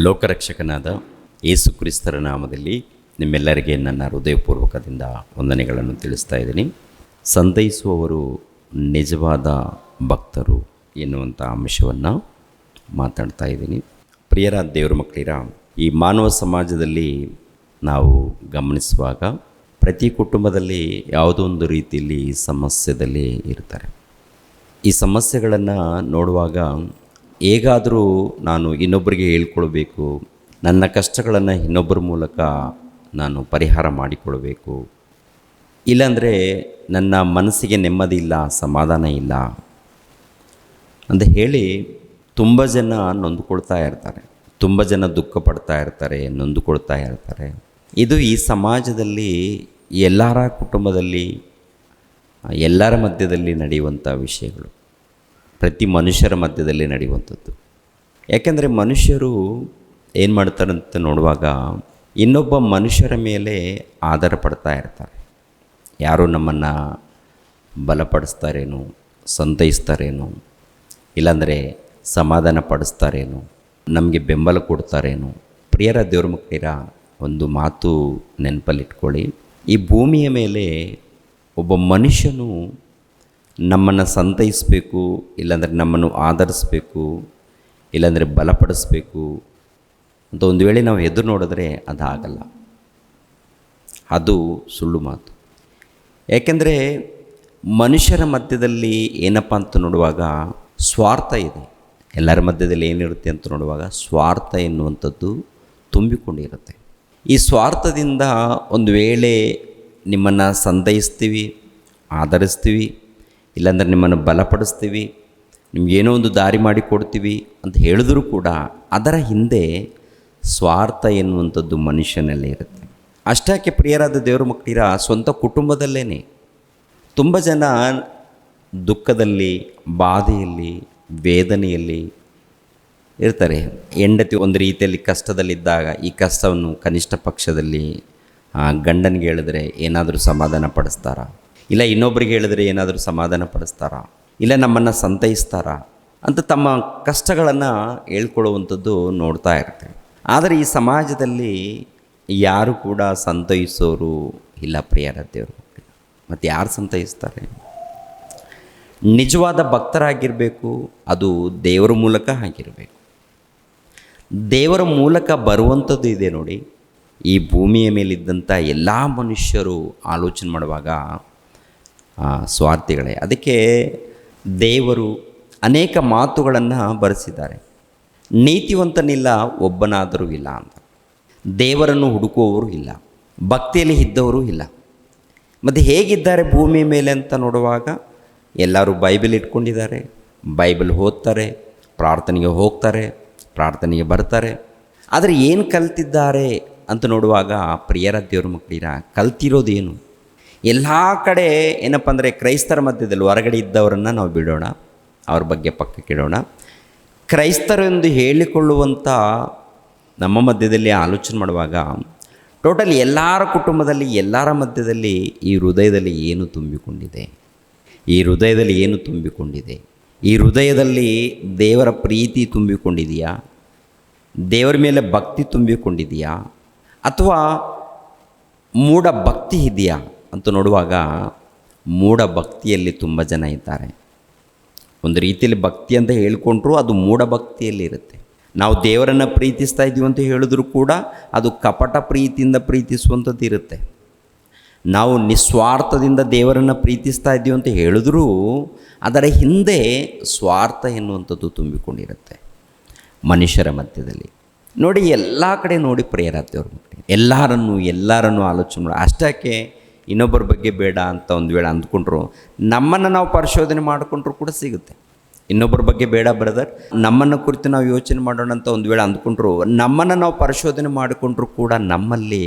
ಲೋಕರಕ್ಷಕನಾದ ಯೇಸು ಕ್ರಿಸ್ತರ ನಾಮದಲ್ಲಿ ನಿಮ್ಮೆಲ್ಲರಿಗೆ ನನ್ನ ಹೃದಯಪೂರ್ವಕದಿಂದ ವಂದನೆಗಳನ್ನು ತಿಳಿಸ್ತಾ ಇದ್ದೀನಿ. ಸಂತೈಸುವವರು ನಿಜವಾದ ಭಕ್ತರು ಎನ್ನುವಂಥ ಅಂಶವನ್ನು ಮಾತಾಡ್ತಾ ಇದ್ದೀನಿ. ಪ್ರಿಯರಾದ ದೇವರ ಮಕ್ಕಳಿರ, ಈ ಮಾನವ ಸಮಾಜದಲ್ಲಿ ನಾವು ಗಮನಿಸುವಾಗ ಪ್ರತಿ ಕುಟುಂಬದಲ್ಲಿ ಯಾವುದೋ ಒಂದು ರೀತಿಯಲ್ಲಿ ಸಮಸ್ಯೆದಲ್ಲಿ ಇರ್ತಾರೆ. ಈ ಸಮಸ್ಯೆಗಳನ್ನು ನೋಡುವಾಗ ಹೇಗಾದರೂ ನಾನು ಇನ್ನೊಬ್ಬರಿಗೆ ಹೇಳ್ಕೊಳ್ಬೇಕು, ನನ್ನ ಕಷ್ಟಗಳನ್ನು ಇನ್ನೊಬ್ಬರ ಮೂಲಕ ನಾನು ಪರಿಹಾರ ಮಾಡಿಕೊಳ್ಬೇಕು, ಇಲ್ಲಾಂದರೆ ನನ್ನ ಮನಸ್ಸಿಗೆ ನೆಮ್ಮದಿ ಇಲ್ಲ, ಸಮಾಧಾನ ಇಲ್ಲ ಅಂತ ಹೇಳಿ ತುಂಬ ಜನ ನೊಂದುಕೊಳ್ತಾ ಇರ್ತಾರೆ, ತುಂಬ ಜನ ದುಃಖ ಪಡ್ತಾ ಇರ್ತಾರೆ, ನೊಂದುಕೊಳ್ತಾ ಇರ್ತಾರೆ. ಇದು ಈ ಸಮಾಜದಲ್ಲಿ ಎಲ್ಲರ ಕುಟುಂಬದಲ್ಲಿ ಎಲ್ಲರ ಮಧ್ಯದಲ್ಲಿ ನಡೆಯುವಂಥ ವಿಷಯಗಳು, ಪ್ರತಿ ಮನುಷ್ಯರ ಮಧ್ಯದಲ್ಲಿ ನಡೆಯುವಂಥದ್ದು. ಯಾಕೆಂದರೆ ಮನುಷ್ಯರು ಏನು ಮಾಡ್ತಾರಂತ ನೋಡುವಾಗ ಇನ್ನೊಬ್ಬ ಮನುಷ್ಯರ ಮೇಲೆ ಆಧಾರ ಪಡ್ತಾ ಇರ್ತಾರೆ. ಯಾರು ನಮ್ಮನ್ನು ಬಲಪಡಿಸ್ತಾರೇನೋ, ಸಂತೈಸ್ತಾರೇನೋ, ಇಲ್ಲಾಂದರೆ ಸಮಾಧಾನ ಪಡಿಸ್ತಾರೇನೋ, ನಮಗೆ ಬೆಂಬಲ ಕೊಡ್ತಾರೇನೋ. ಪ್ರಿಯರ ದೇವ್ರ ಮಕ್ಕಳಿರ, ಒಂದು ಮಾತು ನೆನಪಲ್ಲಿಟ್ಕೊಳ್ಳಿ. ಈ ಭೂಮಿಯ ಮೇಲೆ ಒಬ್ಬ ಮನುಷ್ಯನು ನಮ್ಮನ್ನು ಸಂತೈಸಬೇಕು, ಇಲ್ಲಾಂದರೆ ನಮ್ಮನ್ನು ಆಧರಿಸಬೇಕು, ಇಲ್ಲಾಂದರೆ ಬಲಪಡಿಸ್ಬೇಕು ಅಂತ ಒಂದು ವೇಳೆ ನಾವು ಎದುರು ನೋಡಿದ್ರೆ ಅದಾಗಲ್ಲ. ಅದು ಸುಳ್ಳು ಮಾತು. ಯಾಕೆಂದರೆ ಮನುಷ್ಯರ ಮಧ್ಯದಲ್ಲಿ ಏನಪ್ಪ ಅಂತ ನೋಡುವಾಗ ಸ್ವಾರ್ಥ ಇದೆ. ಎಲ್ಲರ ಮಧ್ಯದಲ್ಲಿ ಏನಿರುತ್ತೆ ಅಂತ ನೋಡುವಾಗ ಸ್ವಾರ್ಥ ಎನ್ನುವಂಥದ್ದು ತುಂಬಿಕೊಂಡಿರುತ್ತೆ. ಈ ಸ್ವಾರ್ಥದಿಂದ ಒಂದು ವೇಳೆ ನಿಮ್ಮನ್ನು ಸಂತೈಸ್ತೀವಿ, ಆಧರಿಸ್ತೀವಿ, ಇಲ್ಲಾಂದರೆ ನಿಮ್ಮನ್ನು ಬಲಪಡಿಸ್ತೀವಿ, ನಿಮಗೇನೋ ಒಂದು ದಾರಿ ಮಾಡಿಕೊಡ್ತೀವಿ ಅಂತ ಹೇಳಿದ್ರೂ ಕೂಡ ಅದರ ಹಿಂದೆ ಸ್ವಾರ್ಥ ಎನ್ನುವಂಥದ್ದು ಮನುಷ್ಯನಲ್ಲೇ ಇರುತ್ತೆ. ಅಷ್ಟಾಕೆ ಪ್ರಿಯರಾದ ದೇವರ ಮಕ್ಕಳಿರ, ಸ್ವಂತ ಕುಟುಂಬದಲ್ಲೇ ತುಂಬ ಜನ ದುಃಖದಲ್ಲಿ, ಬಾಧೆಯಲ್ಲಿ, ವೇದನೆಯಲ್ಲಿ ಇರ್ತಾರೆ. ಹೆಂಡತಿ ಒಂದು ರೀತಿಯಲ್ಲಿ ಕಷ್ಟದಲ್ಲಿದ್ದಾಗ ಈ ಕಷ್ಟವನ್ನು ಕನಿಷ್ಠ ಪಕ್ಷದಲ್ಲಿ ಗಂಡನಿಗೆ ಹೇಳಿದ್ರೆ ಏನಾದರೂ ಸಮಾಧಾನ ಪಡಿಸ್ತಾರಾ, ಇಲ್ಲ ಇನ್ನೊಬ್ಬರಿಗೆ ಹೇಳಿದ್ರೆ ಏನಾದರೂ ಸಮಾಧಾನ ಪಡಿಸ್ತಾರಾ, ಇಲ್ಲ ನಮ್ಮನ್ನು ಸಂತೈಸ್ತಾರಾ ಅಂತ ತಮ್ಮ ಕಷ್ಟಗಳನ್ನು ಹೇಳ್ಕೊಳ್ಳುವಂಥದ್ದು ನೋಡ್ತಾ ಇರ್ತೀವಿ. ಆದರೆ ಈ ಸಮಾಜದಲ್ಲಿ ಯಾರು ಕೂಡ ಸಂತೈಸೋರು ಇಲ್ಲ ಪ್ರಿಯರ ದೇವರು. ಮತ್ತು ಯಾರು ಸಂತೈಸ್ತಾರೆ? ನಿಜವಾದ ಭಕ್ತರಾಗಿರಬೇಕು, ಅದು ದೇವರ ಮೂಲಕ ಆಗಿರಬೇಕು. ದೇವರ ಮೂಲಕ ಬರುವಂಥದ್ದು ಇದೆ ನೋಡಿ. ಈ ಭೂಮಿಯ ಮೇಲಿದ್ದಂಥ ಎಲ್ಲ ಮನುಷ್ಯರು ಆಲೋಚನೆ ಮಾಡುವಾಗ ಸ್ವಾರ್ಥಿಗಳೇ. ಅದಕ್ಕೆ ದೇವರು ಅನೇಕ ಮಾತುಗಳನ್ನು ಬರೆಸಿದ್ದಾರೆ. ನೀತಿವಂತನಿಲ್ಲ ಒಬ್ಬನಾದರೂ ಇಲ್ಲ ಅಂತ. ದೇವರನ್ನು ಹುಡುಕುವವರು ಇಲ್ಲ, ಭಕ್ತಿಯಲ್ಲಿ ಇದ್ದವರು ಇಲ್ಲ. ಮತ್ತು ಹೇಗಿದ್ದಾರೆ ಭೂಮಿಯ ಮೇಲೆ ಅಂತ ನೋಡುವಾಗ ಎಲ್ಲರೂ ಬೈಬಲ್ ಇಟ್ಕೊಂಡಿದ್ದಾರೆ, ಬೈಬಲ್ ಓದ್ತಾರೆ, ಪ್ರಾರ್ಥನೆಗೆ ಹೋಗ್ತಾರೆ, ಪ್ರಾರ್ಥನೆಗೆ ಬರ್ತಾರೆ. ಆದರೆ ಏನು ಕಲ್ತಿದ್ದಾರೆ ಅಂತ ನೋಡುವಾಗ ಪ್ರಿಯರ ದೇವ್ರ ಮಕ್ಕಳಿರ, ಕಲ್ತಿರೋದೇನು? ಎಲ್ಲ ಕಡೆ ಏನಪ್ಪ ಅಂದರೆ ಕ್ರೈಸ್ತರ ಮಧ್ಯದಲ್ಲಿ ಹೊರಗಡೆ ಇದ್ದವರನ್ನು ನಾವು ಬಿಡೋಣ, ಅವ್ರ ಬಗ್ಗೆ ಪಕ್ಕಕ್ಕಿಡೋಣ. ಕ್ರೈಸ್ತರೆಂದು ಹೇಳಿಕೊಳ್ಳುವಂಥ ನಮ್ಮ ಮಧ್ಯದಲ್ಲಿ ಆಲೋಚನೆ ಮಾಡುವಾಗ ಟೋಟಲ್ ಎಲ್ಲರ ಕುಟುಂಬದಲ್ಲಿ, ಎಲ್ಲರ ಮಧ್ಯದಲ್ಲಿ ಈ ಹೃದಯದಲ್ಲಿ ಏನು ತುಂಬಿಕೊಂಡಿದೆ? ಈ ಹೃದಯದಲ್ಲಿ ಏನು ತುಂಬಿಕೊಂಡಿದೆ? ಈ ಹೃದಯದಲ್ಲಿ ದೇವರ ಪ್ರೀತಿ ತುಂಬಿಕೊಂಡಿದೆಯಾ? ದೇವರ ಮೇಲೆ ಭಕ್ತಿ ತುಂಬಿಕೊಂಡಿದೆಯಾ? ಅಥವಾ ಮೂಢ ಭಕ್ತಿ ಇದೆಯಾ ಅಂತ ನೋಡುವಾಗ ಮೂಢ ಭಕ್ತಿಯಲ್ಲಿ ತುಂಬ ಜನ ಇದ್ದಾರೆ. ಒಂದು ರೀತಿಯಲ್ಲಿ ಭಕ್ತಿ ಅಂತ ಹೇಳ್ಕೊಂಡ್ರೂ ಅದು ಮೂಢ ಭಕ್ತಿಯಲ್ಲಿ ಇರುತ್ತೆ. ನಾವು ದೇವರನ್ನು ಪ್ರೀತಿಸ್ತಾ ಇದ್ದೀವಿ ಅಂತ ಹೇಳಿದ್ರೂ ಕೂಡ ಅದು ಕಪಟ ಪ್ರೀತಿಯಿಂದ ಪ್ರೀತಿಸುವಂಥದ್ದು ಇರುತ್ತೆ. ನಾವು ನಿಸ್ವಾರ್ಥದಿಂದ ದೇವರನ್ನು ಪ್ರೀತಿಸ್ತಾ ಇದ್ದೀವಿ ಅಂತ ಹೇಳಿದ್ರೂ ಅದರ ಹಿಂದೆ ಸ್ವಾರ್ಥ ಎನ್ನುವಂಥದ್ದು ತುಂಬಿಕೊಂಡಿರುತ್ತೆ ಮನುಷ್ಯರ ಮಧ್ಯದಲ್ಲಿ. ನೋಡಿ, ಎಲ್ಲ ಕಡೆ ನೋಡಿ ಪ್ರಿಯರಾದವ್ರ ಮಕ್ಕಳು, ಎಲ್ಲರನ್ನೂ ಆಲೋಚನೆ ಮಾಡಿ. ಅಷ್ಟಕ್ಕೆ ಇನ್ನೊಬ್ಬರ ಬಗ್ಗೆ ಬೇಡ ಅಂತ ಒಂದು ವೇಳೆ ಅಂದ್ಕೊಂಡ್ರು, ನಮ್ಮನ್ನು ನಾವು ಪರಿಶೋಧನೆ ಮಾಡಿಕೊಂಡ್ರೂ ಕೂಡ ಸಿಗುತ್ತೆ. ಇನ್ನೊಬ್ಬರ ಬಗ್ಗೆ ಬೇಡ ಬ್ರದರ್, ನಮ್ಮನ್ನು ಕುರಿತು ನಾವು ಯೋಚನೆ ಮಾಡೋಣ ಅಂತ ಒಂದು ವೇಳೆ ಅಂದ್ಕೊಂಡ್ರು, ನಮ್ಮನ್ನು ನಾವು ಪರಿಶೋಧನೆ ಮಾಡಿಕೊಂಡ್ರೂ ಕೂಡ ನಮ್ಮಲ್ಲಿ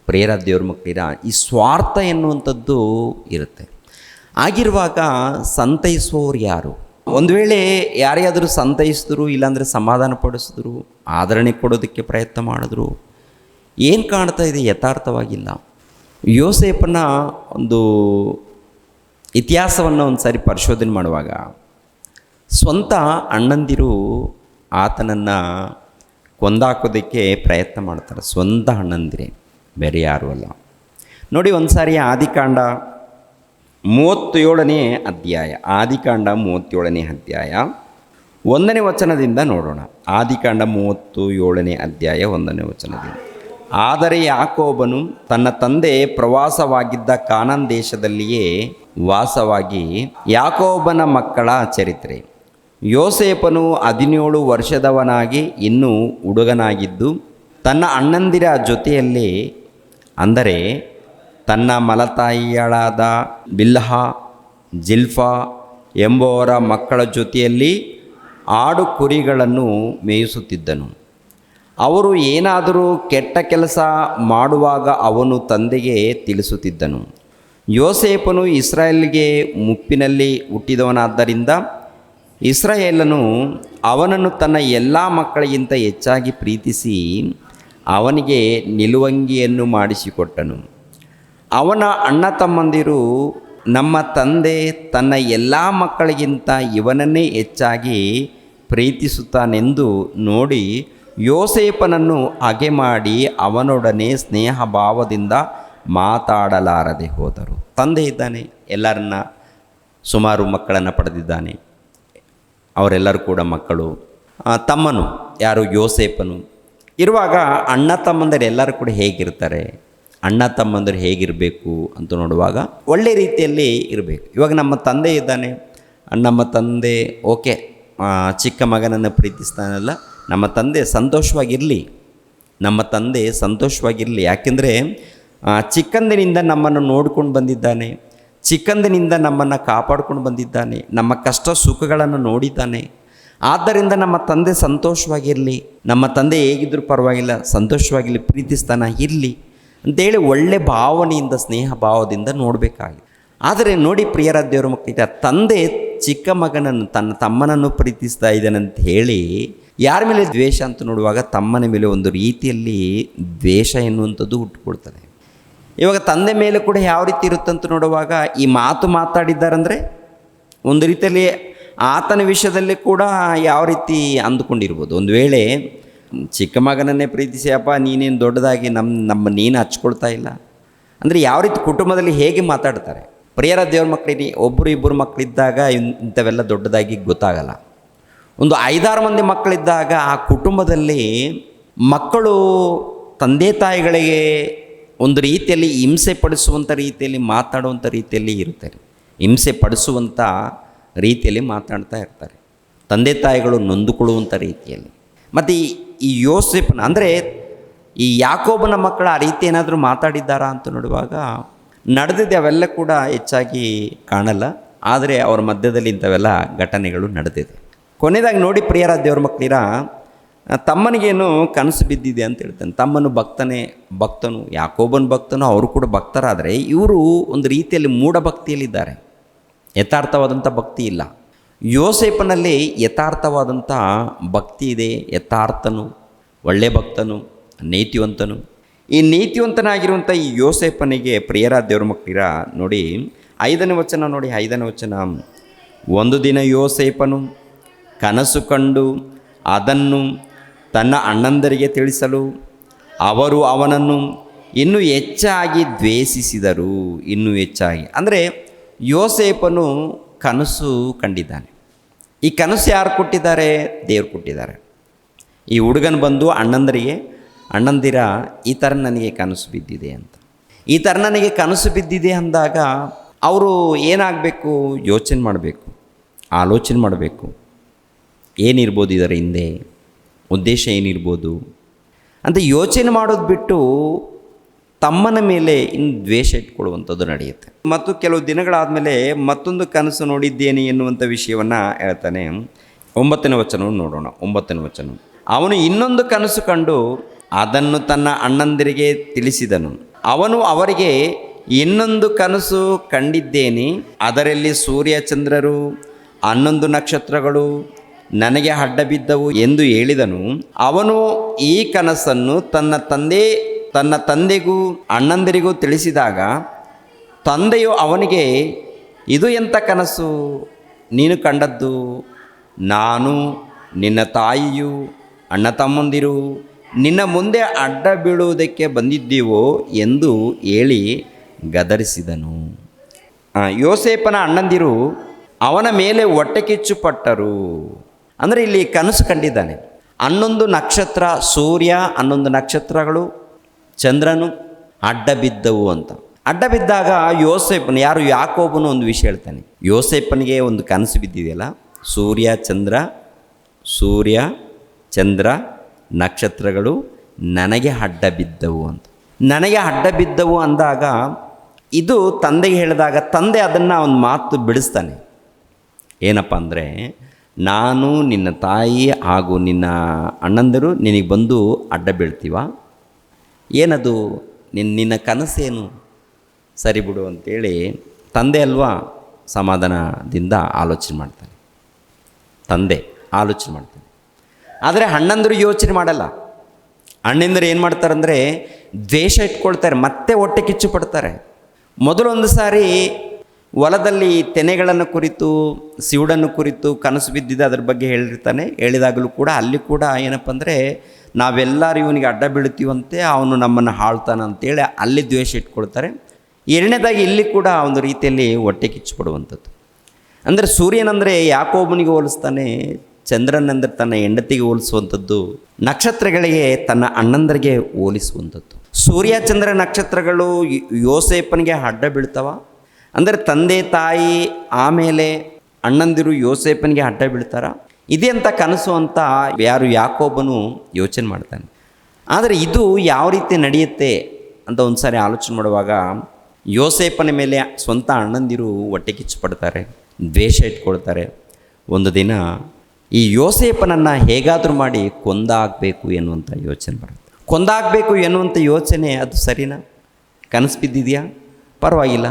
ಪ್ರಿಯರಾದ ದೇವ್ರ ಮಕ್ಕಳಿರ ಈ ಸ್ವಾರ್ಥ ಎನ್ನುವಂಥದ್ದು ಇರುತ್ತೆ. ಆಗಿರುವಾಗ ಸಂತೈಸುವವರು ಯಾರು? ಒಂದು ವೇಳೆ ಯಾರಿಗಾದರೂ ಸಂತೈಸಿದ್ರು, ಇಲ್ಲಾಂದರೆ ಸಮಾಧಾನ ಪಡಿಸಿದ್ರು, ಆದರಣೆ ಕೊಡೋದಕ್ಕೆ ಪ್ರಯತ್ನ ಮಾಡಿದ್ರು, ಏನು ಕಾಣ್ತಾ ಇದೆ? ಯಥಾರ್ಥವಾಗಿಲ್ಲ. ಯೋಸೇಫನ ಒಂದು ಇತಿಹಾಸವನ್ನು ಒಂದು ಸಾರಿ ಪರಿಶೋಧನೆ ಮಾಡುವಾಗ ಸ್ವಂತ ಅಣ್ಣಂದಿರು ಆತನನ್ನು ಕೊಂದಾಕೋದಕ್ಕೆ ಪ್ರಯತ್ನ ಮಾಡ್ತಾರೆ. ಸ್ವಂತ ಅಣ್ಣಂದಿರೇ, ಬೇರೆ ಯಾರೂ ಅಲ್ಲ. ನೋಡಿ, ಒಂದು ಸಾರಿ ಆದಿಕಾಂಡ 37ನೇ ಅಧ್ಯಾಯ, ಆದಿಕಾಂಡ 37ನೇ ಅಧ್ಯಾಯ 1ನೇ ವಚನದಿಂದ ನೋಡೋಣ. ಆದಿಕಾಂಡ 37ನೇ ಅಧ್ಯಾಯ 1ನೇ ವಚನದಿಂದ. ಆದರೆ ಯಾಕೋಬನು ತನ್ನ ತಂದೆ ಪ್ರವಾಸವಾಗಿದ್ದ ಕಾನಾನ್ ದೇಶದಲ್ಲಿಯೇ ವಾಸವಾಗಿ. ಯಾಕೋಬನ ಮಕ್ಕಳ ಚರಿತ್ರೆ. ಯೋಸೇಫನು 17 ವರ್ಷದವನಾಗಿ ಇನ್ನೂ ಹುಡುಗನಾಗಿದ್ದು ತನ್ನ ಅಣ್ಣಂದಿರ ಜೊತೆಯಲ್ಲಿ, ಅಂದರೆ ತನ್ನ ಮಲತಾಯಿಯಳಾದ ಬಿಲ್ಹ, ಜಿಲ್ಫಾ ಎಂಬುವರ ಮಕ್ಕಳ ಜೊತೆಯಲ್ಲಿ ಆಡು ಕುರಿಗಳನ್ನು ಮೇಯಿಸುತ್ತಿದ್ದನು. ಅವರು ಏನಾದರೂ ಕೆಟ್ಟ ಕೆಲಸ ಮಾಡುವಾಗ ಅವನು ತಂದೆಗೆ ತಿಳಿಸುತ್ತಿದ್ದನು. ಯೋಸೇಫನು ಇಸ್ರಾಯೇಲಿಗೆ ಮುಪ್ಪಿನಲ್ಲಿ ಹುಟ್ಟಿದವನಾದ್ದರಿಂದ ಇಸ್ರಾಯೇಲನು ಅವನನ್ನು ತನ್ನ ಎಲ್ಲ ಮಕ್ಕಳಿಗಿಂತ ಹೆಚ್ಚಾಗಿ ಪ್ರೀತಿಸಿ ಅವನಿಗೆ ನಿಲುವಂಗಿಯನ್ನು ಮಾಡಿಸಿಕೊಟ್ಟನು. ಅವನ ಅಣ್ಣ ತಮ್ಮಂದಿರು, ನಮ್ಮ ತಂದೆ ತನ್ನ ಎಲ್ಲ ಮಕ್ಕಳಿಗಿಂತ ಇವನನ್ನೇ ಹೆಚ್ಚಾಗಿ ಪ್ರೀತಿಸುತ್ತಾನೆಂದು ನೋಡಿ ಯೋಸೇಫನನ್ನು ಹಗೆ ಮಾಡಿ ಅವನೊಡನೆ ಸ್ನೇಹ ಭಾವದಿಂದ ಮಾತಾಡಲಾರದೆ ಹೋದರು. ತಂದೆ ಇದ್ದಾನೆ, ಎಲ್ಲರನ್ನ ಸುಮಾರು ಮಕ್ಕಳನ್ನು ಪಡೆದಿದ್ದಾನೆ, ಅವರೆಲ್ಲರೂ ಕೂಡ ಮಕ್ಕಳು. ತಮ್ಮನು ಯಾರು, ಯೋಸೇಫನು ಇರುವಾಗ ಅಣ್ಣ ತಮ್ಮಂದಿರು ಎಲ್ಲರೂ ಕೂಡ ಹೇಗಿರ್ತಾರೆ, ಅಣ್ಣ ತಮ್ಮಂದಿರು ಹೇಗಿರಬೇಕು ಅಂತ ನೋಡುವಾಗ ಒಳ್ಳೆ ರೀತಿಯಲ್ಲಿ ಇರಬೇಕು. ಇವಾಗ ನಮ್ಮ ತಂದೆ ಇದ್ದಾನೆ, ನಮ್ಮ ತಂದೆ ಓಕೆ ಚಿಕ್ಕ ಮಗನನ್ನು ಪ್ರೀತಿಸ್ತಾನಲ್ಲ, ನಮ್ಮ ತಂದೆ ಸಂತೋಷವಾಗಿರಲಿ, ನಮ್ಮ ತಂದೆ ಸಂತೋಷವಾಗಿರಲಿ. ಯಾಕೆಂದರೆ ಚಿಕ್ಕಂದಿನಿಂದ ನಮ್ಮನ್ನು ನೋಡ್ಕೊಂಡು ಬಂದಿದ್ದಾನೆ, ಚಿಕ್ಕಂದಿನಿಂದ ನಮ್ಮನ್ನು ಕಾಪಾಡ್ಕೊಂಡು ಬಂದಿದ್ದಾನೆ, ನಮ್ಮ ಕಷ್ಟ ಸುಖಗಳನ್ನು ನೋಡಿದ್ದಾನೆ. ಆದ್ದರಿಂದ ನಮ್ಮ ತಂದೆ ಸಂತೋಷವಾಗಿರಲಿ, ನಮ್ಮ ತಂದೆ ಹೇಗಿದ್ದರೂ ಪರವಾಗಿಲ್ಲ, ಸಂತೋಷವಾಗಿರಲಿ, ಪ್ರೀತಿಸ್ತಾನ ಇರಲಿ ಅಂತೇಳಿ ಒಳ್ಳೆ ಭಾವನೆಯಿಂದ, ಸ್ನೇಹ ಭಾವದಿಂದ ನೋಡಬೇಕಾಗಿದೆ. ಆದರೆ ನೋಡಿ ಪ್ರಿಯರ ದೇವರ ಮಕ್ಕಳಿಗೆ, ತಂದೆ ಚಿಕ್ಕ ಮಗನನ್ನು, ತನ್ನ ತಮ್ಮನನ್ನು ಪ್ರೀತಿಸ್ತಾ ಇದ್ದಾನಂತ ಹೇಳಿ ಯಾರ ಮೇಲೆ ದ್ವೇಷ ಅಂತ ನೋಡುವಾಗ ತಮ್ಮನ ಮೇಲೆ ಒಂದು ರೀತಿಯಲ್ಲಿ ದ್ವೇಷ ಎನ್ನುವಂಥದ್ದು ಹುಟ್ಟುಕೊಳ್ತದೆ. ಇವಾಗ ತಂದೆ ಮೇಲೆ ಕೂಡ ಯಾವ ರೀತಿ ಇರುತ್ತಂತ ನೋಡುವಾಗ ಈ ಮಾತು ಮಾತಾಡಿದ್ದಾರಂದರೆ ಒಂದು ರೀತಿಯಲ್ಲಿ ಆತನ ವಿಷಯದಲ್ಲಿ ಕೂಡ ಯಾವ ರೀತಿ ಅಂದುಕೊಂಡಿರ್ಬೋದು. ಒಂದು ವೇಳೆ ಚಿಕ್ಕ ಮಗನನ್ನೇ ಪ್ರೀತಿಸಿ, ಅಪ್ಪ ನೀನೇನು ದೊಡ್ಡದಾಗಿ ನಮ್ಮ ನೀನು ಹಚ್ಕೊಳ್ತಾ ಇಲ್ಲ ಅಂದರೆ ಯಾವ ರೀತಿ ಕುಟುಂಬದಲ್ಲಿ ಹೇಗೆ ಮಾತಾಡ್ತಾರೆ. ಪ್ರಿಯರ ದೇವ್ರ ಮಕ್ಕಳಿಗೆ ಒಬ್ಬರು ಇಬ್ಬರು ಮಕ್ಕಳಿದ್ದಾಗ ಇಂಥವೆಲ್ಲ ದೊಡ್ಡದಾಗಿ ಗೊತ್ತಾಗಲ್ಲ. ಒಂದು 5-6 ಮಂದಿ ಮಕ್ಕಳಿದ್ದಾಗ ಆ ಕುಟುಂಬದಲ್ಲಿ ಮಕ್ಕಳು ತಂದೆ ತಾಯಿಗಳಿಗೆ ಒಂದು ರೀತಿಯಲ್ಲಿ ಹಿಂಸೆ ಪಡಿಸುವಂಥ ರೀತಿಯಲ್ಲಿ ಮಾತಾಡುವಂಥ ರೀತಿಯಲ್ಲಿ ಇರ್ತಾರೆ, ಹಿಂಸೆ ಪಡಿಸುವಂಥ ರೀತಿಯಲ್ಲಿ ಮಾತಾಡ್ತಾ ಇರ್ತಾರೆ, ತಂದೆ ತಾಯಿಗಳು ನೊಂದುಕೊಳ್ಳುವಂಥ ರೀತಿಯಲ್ಲಿ. ಮತ್ತು ಈ ಯೋಸೇಫನ ಅಂದರೆ ಈ ಯಾಕೋಬನ ಮಕ್ಕಳು ಆ ರೀತಿ ಏನಾದರೂ ಮಾತಾಡಿದ್ದಾರಾ ಅಂತ ನೋಡುವಾಗ ನಡೆದಿದೆ, ಅವೆಲ್ಲ ಕೂಡ ಹೆಚ್ಚಾಗಿ ಕಾಣಲ್ಲ. ಆದರೆ ಅವರ ಮಧ್ಯದಲ್ಲಿ ಇಂಥವೆಲ್ಲ ಘಟನೆಗಳು ನಡೆದಿದೆ. ಕೊನೆಯದಾಗಿ ನೋಡಿ ಪ್ರಿಯರ ದೇವ್ರ ಮಕ್ಕಳಿರ, ತಮ್ಮನಿಗೇನು ಕನಸು ಬಿದ್ದಿದೆ ಅಂತ ಹೇಳ್ತಾನೆ. ತಮ್ಮನು ಭಕ್ತನು, ಯಾಕೋಬನ ಭಕ್ತನು, ಅವರು ಕೂಡ ಭಕ್ತರಾದರೆ ಇವರು ಒಂದು ರೀತಿಯಲ್ಲಿ ಮೂಢಭಕ್ತಿಯಲ್ಲಿದ್ದಾರೆ, ಯಥಾರ್ಥವಾದಂಥ ಭಕ್ತಿ ಇಲ್ಲ. ಯೋಸೇಫನಲ್ಲಿ ಯಥಾರ್ಥವಾದಂಥ ಭಕ್ತಿ ಇದೆ, ಯಥಾರ್ಥನು, ಒಳ್ಳೆಯ ಭಕ್ತನು, ನೀತಿವಂತನು. ಈ ನೀತಿವಂತನಾಗಿರುವಂಥ ಈ ಯೋಸೇಫನಿಗೆ ಪ್ರಿಯರ ದೇವ್ರ ಮಕ್ಕಳಿರ ನೋಡಿ 5ನೇ ವಚನ ನೋಡಿ, 5ನೇ ವಚನ. ಒಂದು ದಿನ ಯೋಸೇಫನು ಕನಸು ಕಂಡು ಅದನ್ನು ತನ್ನ ಅಣ್ಣಂದರಿಗೆ ತಿಳಿಸಲು ಅವರು ಅವನನ್ನು ಇನ್ನೂ ಹೆಚ್ಚಾಗಿ ದ್ವೇಷಿಸಿದರು. ಇನ್ನೂ ಹೆಚ್ಚಾಗಿ ಅಂದರೆ ಯೋಸೇಫನು ಕನಸು ಕಂಡಿದ್ದಾನೆ. ಈ ಕನಸು ಯಾರು ಕೊಟ್ಟಿದ್ದಾರೆ? ದೇವರು ಕೊಟ್ಟಿದ್ದಾರೆ. ಈ ಹುಡುಗನ ಬಂದು ಅಣ್ಣಂದಿರ ಈ ಥರ ನನಗೆ ಕನಸು ಬಿದ್ದಿದೆ ಅಂತ, ಈ ಥರ ನನಗೆ ಕನಸು ಬಿದ್ದಿದೆ ಅಂದಾಗ ಅವರು ಏನಾಗಬೇಕು? ಯೋಚನೆ ಮಾಡಬೇಕು, ಆಲೋಚನೆ ಮಾಡಬೇಕು. ಏನಿರ್ಬೋದು ಇದರ ಹಿಂದೆ, ಉದ್ದೇಶ ಏನಿರ್ಬೋದು ಅಂತ ಯೋಚನೆ ಮಾಡೋದು ಬಿಟ್ಟು ತಮ್ಮನ ಮೇಲೆ ಇನ್ನು ದ್ವೇಷ ಇಟ್ಕೊಳ್ಳುವಂಥದ್ದು ನಡೆಯುತ್ತೆ. ಮತ್ತು ಕೆಲವು ದಿನಗಳಾದಮೇಲೆ ಮತ್ತೊಂದು ಕನಸು ನೋಡಿದ್ದೇನೆ ಎನ್ನುವಂಥ ವಿಷಯವನ್ನು ಹೇಳ್ತಾನೆ. 9ನೇ ವಚನವನ್ನು ನೋಡೋಣ. 9ನೇ ವಚನ. ಅವನು ಇನ್ನೊಂದು ಕನಸು ಕಂಡು ಅದನ್ನು ತನ್ನ ಅಣ್ಣಂದಿರಿಗೆ ತಿಳಿಸಿದನು. ಅವನು ಅವರಿಗೆ, ಇನ್ನೊಂದು ಕನಸು ಕಂಡಿದ್ದೇನೆ, ಅದರಲ್ಲಿ ಸೂರ್ಯ ಚಂದ್ರರು 11 ನಕ್ಷತ್ರಗಳು ನನಗೆ ಅಡ್ಡ ಬಿದ್ದವು ಎಂದು ಹೇಳಿದನು. ಅವನು ಈ ಕನಸನ್ನು ತನ್ನ ತಂದೆಗೂ ಅಣ್ಣಂದಿರಿಗೂ ತಿಳಿಸಿದಾಗ ತಂದೆಯು ಅವನಿಗೆ, ಇದು ಎಂಥ ಕನಸು? ನೀನು ಕಂಡದ್ದು ನಾನು, ನಿನ್ನ ತಾಯಿಯು ಅಣ್ಣ ತಮ್ಮಂದಿರು ನಿನ್ನ ಮುಂದೆ ಅಡ್ಡ ಬೀಳುವುದಕ್ಕೆ ಬಂದಿದ್ದೀವೋ ಎಂದು ಹೇಳಿ ಗದರಿಸಿದನು. ಯೋಸೇಫನ ಅಣ್ಣಂದಿರು ಅವನ ಮೇಲೆ ಹೊಟ್ಟೆ ಕಿಚ್ಚು ಪಟ್ಟರು. ಅಂದರೆ ಇಲ್ಲಿ ಕನಸು ಕಂಡಿದ್ದಾನೆ. 11 ನಕ್ಷತ್ರ, ಸೂರ್ಯ 11 ನಕ್ಷತ್ರಗಳು, ಚಂದ್ರನು ಅಡ್ಡ ಬಿದ್ದವು ಅಂತ. ಅಡ್ಡ ಬಿದ್ದಾಗ ಯೋಸೇಫನು, ಯಾರು ಯಾಕೋಬನು ಒಂದು ವಿಷಯ ಹೇಳ್ತಾನೆ. ಯೋಸೇಫನಿಗೆ ಒಂದು ಕನಸು ಬಿದ್ದಿದೆಯಲ್ಲ, ಸೂರ್ಯ ಚಂದ್ರ ನಕ್ಷತ್ರಗಳು ನನಗೆ ಅಡ್ಡ ಬಿದ್ದವು ಅಂತ. ನನಗೆ ಅಡ್ಡ ಬಿದ್ದವು ಅಂದಾಗ ಇದು ತಂದೆಗೆ ಹೇಳಿದಾಗ ತಂದೆ ಅದನ್ನು ಒಂದು ಮಾತು ಬಿಡಿಸ್ತಾನೆ. ಏನಪ್ಪ ಅಂದರೆ, ನಾನು ನಿನ್ನ ತಾಯಿ ಹಾಗೂ ನಿನ್ನ ಅಣ್ಣಂದಿರು ನಿನಗೆ ಬಂದು ಅಡ್ಡ ಬೀಳ್ತೀವ, ಏನದು ನಿನ್ನ ಕನಸೇನು, ಸರಿ ಬಿಡು ಅಂತೇಳಿ ತಂದೆ ಅಲ್ವಾ ಸಮಾಧಾನದಿಂದ ಆಲೋಚನೆ ಮಾಡ್ತಾನೆ. ತಂದೆ ಆಲೋಚನೆ ಮಾಡ್ತಾನೆ. ಆದರೆ ಅಣ್ಣಂದರು ಯೋಚನೆ ಮಾಡಲ್ಲ. ಅಣ್ಣಂದರು ಏನು ಮಾಡ್ತಾರಂದರೆ ದ್ವೇಷ ಇಟ್ಕೊಳ್ತಾರೆ, ಮತ್ತೆ ಹೊಟ್ಟೆ ಕಿಚ್ಚು ಪಡ್ತಾರೆ. ಮೊದಲೊಂದು ಸಾರಿ ಹೊಲದಲ್ಲಿ ತೆನೆಗಳನ್ನು ಕುರಿತು, ಸಿವುಡನ್ನು ಕುರಿತು ಕನಸು ಬಿದ್ದಿದೆ, ಅದ್ರ ಬಗ್ಗೆ ಹೇಳಿರ್ತಾನೆ. ಹೇಳಿದಾಗಲೂ ಕೂಡ ಅಲ್ಲಿ ಕೂಡ ಏನಪ್ಪ ಅಂದರೆ, ನಾವೆಲ್ಲರೂ ಇವನಿಗೆ ಅಡ್ಡ ಬೀಳ್ತೀವಂತೆ, ಅವನು ನಮ್ಮನ್ನು ಆಳ್ತಾನೆ ಅಂತೇಳಿ ಅಲ್ಲಿ ದ್ವೇಷ ಇಟ್ಕೊಳ್ತಾರೆ. ಎರಡನೇದಾಗಿ ಇಲ್ಲಿ ಕೂಡ ಒಂದು ರೀತಿಯಲ್ಲಿ ಹೊಟ್ಟೆ ಕಿಚ್ಚು ಪಡುವಂಥದ್ದು. ಅಂದರೆ ಸೂರ್ಯನಂದರೆ ಯಾಕೋಬನಿಗೆ ಹೋಲಿಸ್ತಾನೆ, ಚಂದ್ರನಂದರೆ ತನ್ನ ಹೆಂಡತಿಗೆ ಹೋಲಿಸುವಂಥದ್ದು, ನಕ್ಷತ್ರಗಳಿಗೆ ತನ್ನ ಅಣ್ಣಂದರಿಗೆ ಹೋಲಿಸುವಂಥದ್ದು. ಸೂರ್ಯ ಚಂದ್ರ ನಕ್ಷತ್ರಗಳು ಯೋಸೇಫನಿಗೆ ಅಡ್ಡ ಬೀಳ್ತವ ಅಂದರೆ ತಂದೆ ತಾಯಿ ಆಮೇಲೆ ಅಣ್ಣಂದಿರು ಯೋಸೇಫನಿಗೆ ಅಡ್ಡ ಬೀಳ್ತಾರ, ಇದೇ ಅಂತ ಕನಸು ಅಂತ ಯಾರು ಯಾಕೋಬನು ಯೋಚನೆ ಮಾಡ್ತಾನೆ. ಆದರೆ ಇದು ಯಾವ ರೀತಿ ನಡೆಯುತ್ತೆ ಅಂತ ಒಂದು ಸಾರಿ ಆಲೋಚನೆ ಮಾಡುವಾಗ ಯೋಸೇಫನ ಮೇಲೆ ಸ್ವಂತ ಅಣ್ಣಂದಿರು ಹೊಟ್ಟೆ ಕಿಚ್ಚು ಪಡ್ತಾರೆ, ದ್ವೇಷ ಇಟ್ಕೊಳ್ತಾರೆ. ಒಂದು ದಿನ ಈ ಯೋಸೇಫನನ್ನು ಹೇಗಾದರೂ ಮಾಡಿ ಕೊಂದಾಗಬೇಕು ಎನ್ನುವಂಥ ಯೋಚನೆ ಬರುತ್ತೆ. ಕೊಂದಾಗಬೇಕು ಎನ್ನುವಂಥ ಯೋಚನೆ ಅದು ಸರಿನಾ? ಕನಸು ಬಿದ್ದಿದೆಯಾ? ಪರವಾಗಿಲ್ಲ,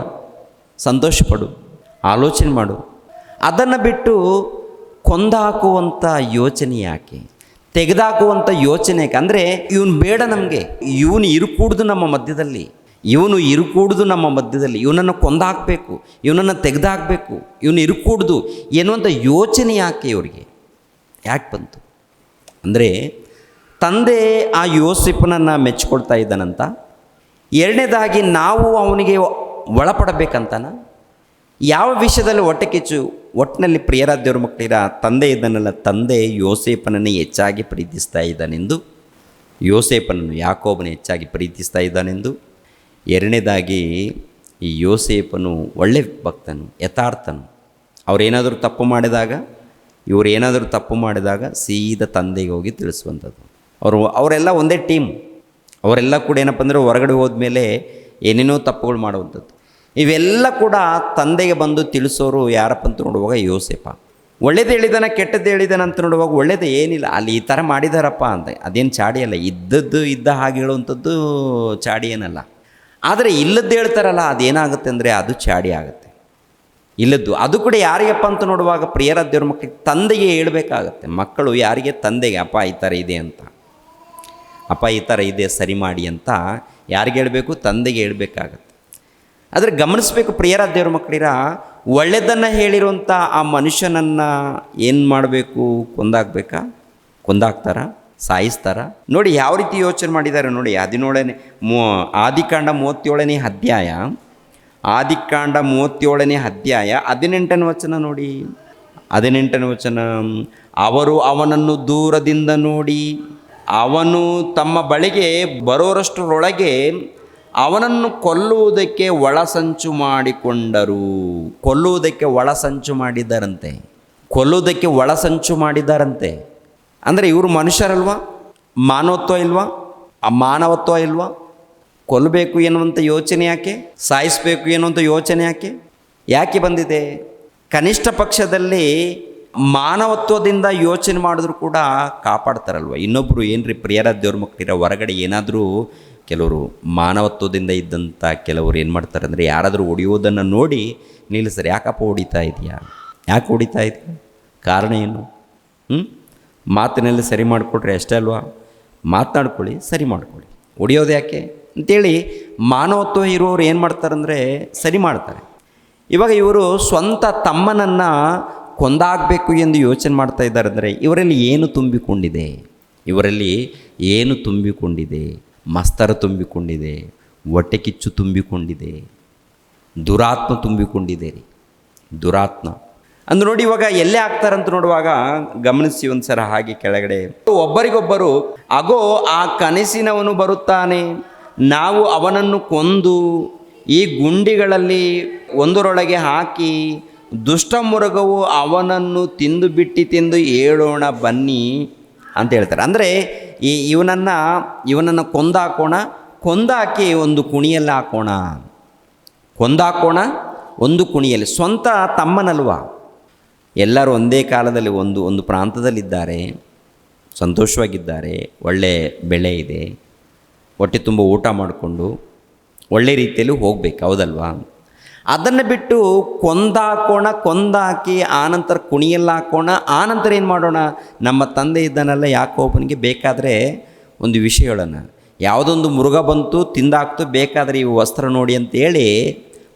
ಸಂತೋಷಪಡು, ಆಲೋಚನೆ ಮಾಡು. ಅದನ್ನು ಬಿಟ್ಟು ಕೊಂದಾಕುವಂಥ ಯೋಚನೆ ಯಾಕೆ, ತೆಗೆದಾಕುವಂಥ ಯೋಚನೆ ಯಾಕೆ? ಅಂದರೆ ಇವನು ಬೇಡ ನಮಗೆ, ಇವನು ಇರುಕೂಡ್ದು ನಮ್ಮ ಮಧ್ಯದಲ್ಲಿ, ಇವನನ್ನು ಕೊಂದಾಕಬೇಕು, ಇವನನ್ನು ತೆಗೆದಾಕಬೇಕು, ಇವನು ಇರುಕೂಡ್ದು ಎನ್ನುವಂಥ ಯೋಚನೆ ಯಾಕೆ ಇವರಿಗೆ ಯಾಕೆ ಬಂತು? ಅಂದರೆ ತಂದೆ ಆ ಯೋಸೇಫನನ್ನು ಮೆಚ್ಚಿಕೊಳ್ತಾ ಇದ್ದಾನಂತ. ಎರಡನೇದಾಗಿ ನಾವು ಅವನಿಗೆ ಒಳಪಡಬೇಕಂತನ. ಯಾವ ವಿಷಯದಲ್ಲಿ ಹೊಟ್ಟೆ ಕಿಚ್ಚು? ಒಟ್ಟಿನಲ್ಲಿ ಪ್ರಿಯರಾದ ದೇವ್ರ ಮಕ್ಕಳಿರ ತಂದೆ ಇದ್ದಾನಲ್ಲ, ತಂದೆ ಯೋಸೇಫನನ್ನು ಹೆಚ್ಚಾಗಿ ಪ್ರೀತಿಸ್ತಾ ಇದ್ದಾನೆಂದು, ಯೋಸೇಫನನ್ನು ಯಾಕೋಬನ ಹೆಚ್ಚಾಗಿ ಪ್ರೀತಿಸ್ತಾ ಇದ್ದಾನೆಂದು. ಎರಡನೇದಾಗಿ ಈ ಯೋಸೇಫನು ಒಳ್ಳೆ ಭಕ್ತನು, ಯಥಾರ್ಥನು. ಅವರೇನಾದರೂ ತಪ್ಪು ಮಾಡಿದಾಗ ಸೀದಾ ತಂದೆಗೆ ಹೋಗಿ ತಿಳಿಸುವಂಥದ್ದು. ಅವರೆಲ್ಲ ಒಂದೇ ಟೀಮ್. ಅವರೆಲ್ಲ ಕೂಡ ಏನಪ್ಪ ಅಂದರೆ ಹೊರಗಡೆ ಹೋದ್ಮೇಲೆ ಏನೇನೋ ತಪ್ಪುಗಳು ಮಾಡುವಂಥದ್ದು. ಇವೆಲ್ಲ ಕೂಡ ತಂದೆಗೆ ಬಂದು ತಿಳಿಸೋರು ಯಾರಪ್ಪ ಅಂತ ನೋಡುವಾಗ ಯೋಸೇಫ. ಒಳ್ಳೇದು ಹೇಳಿದಾನ ಕೆಟ್ಟದ್ದು ಹೇಳಿದಾನ ಅಂತ ನೋಡುವಾಗ ಒಳ್ಳೇದು ಏನಿಲ್ಲ, ಅಲ್ಲಿ ಈ ಥರ ಮಾಡಿದಾರಪ್ಪ ಅಂತ ಅದೇನು ಚಾಡಿ ಅಲ್ಲ, ಇದ್ದ ಹಾಗೆ ಹೇಳುವಂಥದ್ದು ಚಾಡಿ ಏನಲ್ಲ. ಆದರೆ ಇಲ್ಲದ್ದು ಹೇಳ್ತಾರಲ್ಲ, ಅದೇನಾಗುತ್ತೆ ಅಂದರೆ ಅದು ಚಾಡಿ ಆಗುತ್ತೆ. ಇಲ್ಲದ್ದು ಅದು ಕೂಡ ಯಾರಿಗಪ್ಪ ಅಂತ ನೋಡುವಾಗ ಪ್ರಿಯರ ದೇವ್ರ ಮಕ್ಕಳಿಗೆ ತಂದೆಗೆ ಹೇಳ್ಬೇಕಾಗತ್ತೆ. ಮಕ್ಕಳು ಯಾರಿಗೆ? ತಂದೆಗೆ. ಅಪ್ಪ ಈ ಥರ ಇದೆ ಅಂತ, ಅಪ್ಪ ಈ ಥರ ಇದೆ ಸರಿ ಮಾಡಿ ಅಂತ ಯಾರಿಗೆ ಹೇಳಬೇಕು? ತಂದೆಗೆ ಹೇಳ್ಬೇಕಾಗತ್ತೆ. ಆದರೆ ಗಮನಿಸಬೇಕು ಪ್ರಿಯರ ದೇವ್ರ ಮಕ್ಕಳಿರ, ಒಳ್ಳೆಯದನ್ನು ಹೇಳಿರುವಂಥ ಆ ಮನುಷ್ಯನನ್ನು ಏನು ಮಾಡಬೇಕು? ಕೊಂದಾಕ್ತಾರ, ಸಾಯಿಸ್ತಾರ. ನೋಡಿ ಯಾವ ರೀತಿ ಯೋಚನೆ ಮಾಡಿದ್ದಾರೆ ನೋಡಿ. ಆದಿಕಾಂಡ 37ನೇ ಅಧ್ಯಾಯ 18ನೇ ವಚನ ನೋಡಿ. 18ನೇ ವಚನ, ಅವರು ಅವನನ್ನು ದೂರದಿಂದ ನೋಡಿ ಅವನು ತಮ್ಮ ಬಳಿಗೆ ಬರೋರಷ್ಟರೊಳಗೆ ಅವನನ್ನು ಕೊಲ್ಲುವುದಕ್ಕೆ ಒಳಸಂಚು ಮಾಡಿದ್ದಾರಂತೆ. ಅಂದರೆ ಇವರು ಮನುಷ್ಯರಲ್ವಾ? ಮಾನವತ್ವ ಇಲ್ವಾ? ಕೊಲ್ಲಬೇಕು ಎನ್ನುವಂಥ ಯೋಚನೆ ಯಾಕೆ? ಸಾಯಿಸಬೇಕು ಎನ್ನುವಂಥ ಯೋಚನೆ ಯಾಕೆ ಬಂದಿದೆ? ಕನಿಷ್ಠ ಪಕ್ಷದಲ್ಲಿ ಮಾನವತ್ವದಿಂದ ಯೋಚನೆ ಮಾಡಿದ್ರು ಕೂಡ ಕಾಪಾಡ್ತಾರಲ್ವ. ಇನ್ನೊಬ್ಬರು ಏನ್ರಿ ಪ್ರಿಯರ ದೇವ್ರ ಮಕ್ಕಳಿರ ಹೊರಗಡೆ ಏನಾದರೂ ಕೆಲವರು ಮಾನವತ್ವದಿಂದ ಇದ್ದಂಥ ಕೆಲವರು ಏನು ಮಾಡ್ತಾರೆ ಅಂದರೆ, ಯಾರಾದರೂ ಹೊಡೆಯೋದನ್ನು ನೋಡಿ ನಿಲ್ಲಿಸ್ತಾರೆ. ಯಾಕಪ್ಪ ಹೊಡಿತಾ ಇದೆಯಾ? ಕಾರಣ ಏನು? ಮಾತಿನಲ್ಲಿ ಸರಿ ಮಾಡಿಕೊಟ್ರೆ ಅಷ್ಟೇ ಅಲ್ವಾ? ಮಾತನಾಡ್ಕೊಳ್ಳಿ, ಸರಿ ಮಾಡ್ಕೊಳ್ಳಿ. ಹೊಡೆಯೋದು ಯಾಕೆ ಅಂಥೇಳಿ ಮಾನವತ್ವ ಇರೋರು ಏನು ಮಾಡ್ತಾರಂದರೆ ಸರಿ ಮಾಡ್ತಾರೆ. ಇವಾಗ ಇವರು ಸ್ವಂತ ತಮ್ಮನನ್ನು ಕೊಂದಾಗಬೇಕು ಎಂದು ಯೋಚನೆ ಮಾಡ್ತಾ ಇದ್ದಾರೆ. ಅಂದರೆ ಇವರಲ್ಲಿ ಏನು ತುಂಬಿಕೊಂಡಿದೆ? ಇವರಲ್ಲಿ ಏನು ತುಂಬಿಕೊಂಡಿದೆ? ಮಸ್ತರ ತುಂಬಿಕೊಂಡಿದೆ, ಹೊಟ್ಟೆ ಕಿಚ್ಚು ತುಂಬಿಕೊಂಡಿದೆ, ದುರಾತ್ಮ ತುಂಬಿಕೊಂಡಿದೆ ರೀ. ದುರಾತ್ಮ ಅಂದು ನೋಡಿ, ಇವಾಗ ಎಲ್ಲೇ ಆಗ್ತಾರಂತ ನೋಡುವಾಗ ಗಮನಿಸಿ ಒಂದು ಸಲ ಹಾಗೆ ಕೆಳಗಡೆ ಒಬ್ಬರಿಗೊಬ್ಬರು, ಅಗೋ ಆ ಕನಸಿನವನು ಬರುತ್ತಾನೆ, ನಾವು ಅವನನ್ನು ಕೊಂದು ಈ ಗುಂಡಿಗಳಲ್ಲಿ ಒಂದರೊಳಗೆ ಹಾಕಿ ದುಷ್ಟ ಮೃಗವು ಅವನನ್ನು ತಿಂದು ಏಳೋಣ ಬನ್ನಿ ಅಂತ ಹೇಳ್ತಾರೆ. ಅಂದರೆ ಇವನನ್ನು ಕೊಂದಾಕಿ ಒಂದು ಕುಣಿಯಲ್ಲಿ ಕೊಂದಾಕೋಣ ಒಂದು ಕುಣಿಯಲ್ಲಿ. ಸ್ವಂತ ತಮ್ಮನಲ್ವ, ಎಲ್ಲರೂ ಒಂದೇ ಕಾಲದಲ್ಲಿ ಒಂದು ಪ್ರಾಂತದಲ್ಲಿದ್ದಾರೆ, ಸಂತೋಷವಾಗಿದ್ದಾರೆ, ಒಳ್ಳೆ ಬೆಳೆ ಇದೆ, ಹೊಟ್ಟೆ ತುಂಬ ಊಟ ಮಾಡಿಕೊಂಡು ಒಳ್ಳೆ ರೀತಿಯಲ್ಲಿ ಹೋಗಬೇಕು, ಹೌದಲ್ವಾ? ಅದನ್ನು ಬಿಟ್ಟು ಕೊಂದಾಕಿ ಆನಂತರ ಕುಣಿಯಲ್ಲಿ ಹಾಕೋಣ, ಆನಂತರ ಏನು ಮಾಡೋಣ? ನಮ್ಮ ತಂದೆ ಇದ್ದಾನಲ್ಲ ಯಾಕೋಬನಿಗೆ ಬೇಕಾದರೆ ಒಂದು ವಿಷಯ ಹೇಳೋಣ, ಯಾವುದೊಂದು ಮೃಗ ಬಂತು ತಿಂದಾಕ್ತು, ಬೇಕಾದರೆ ಇವು ವಸ್ತ್ರ ನೋಡಿ ಅಂತೇಳಿ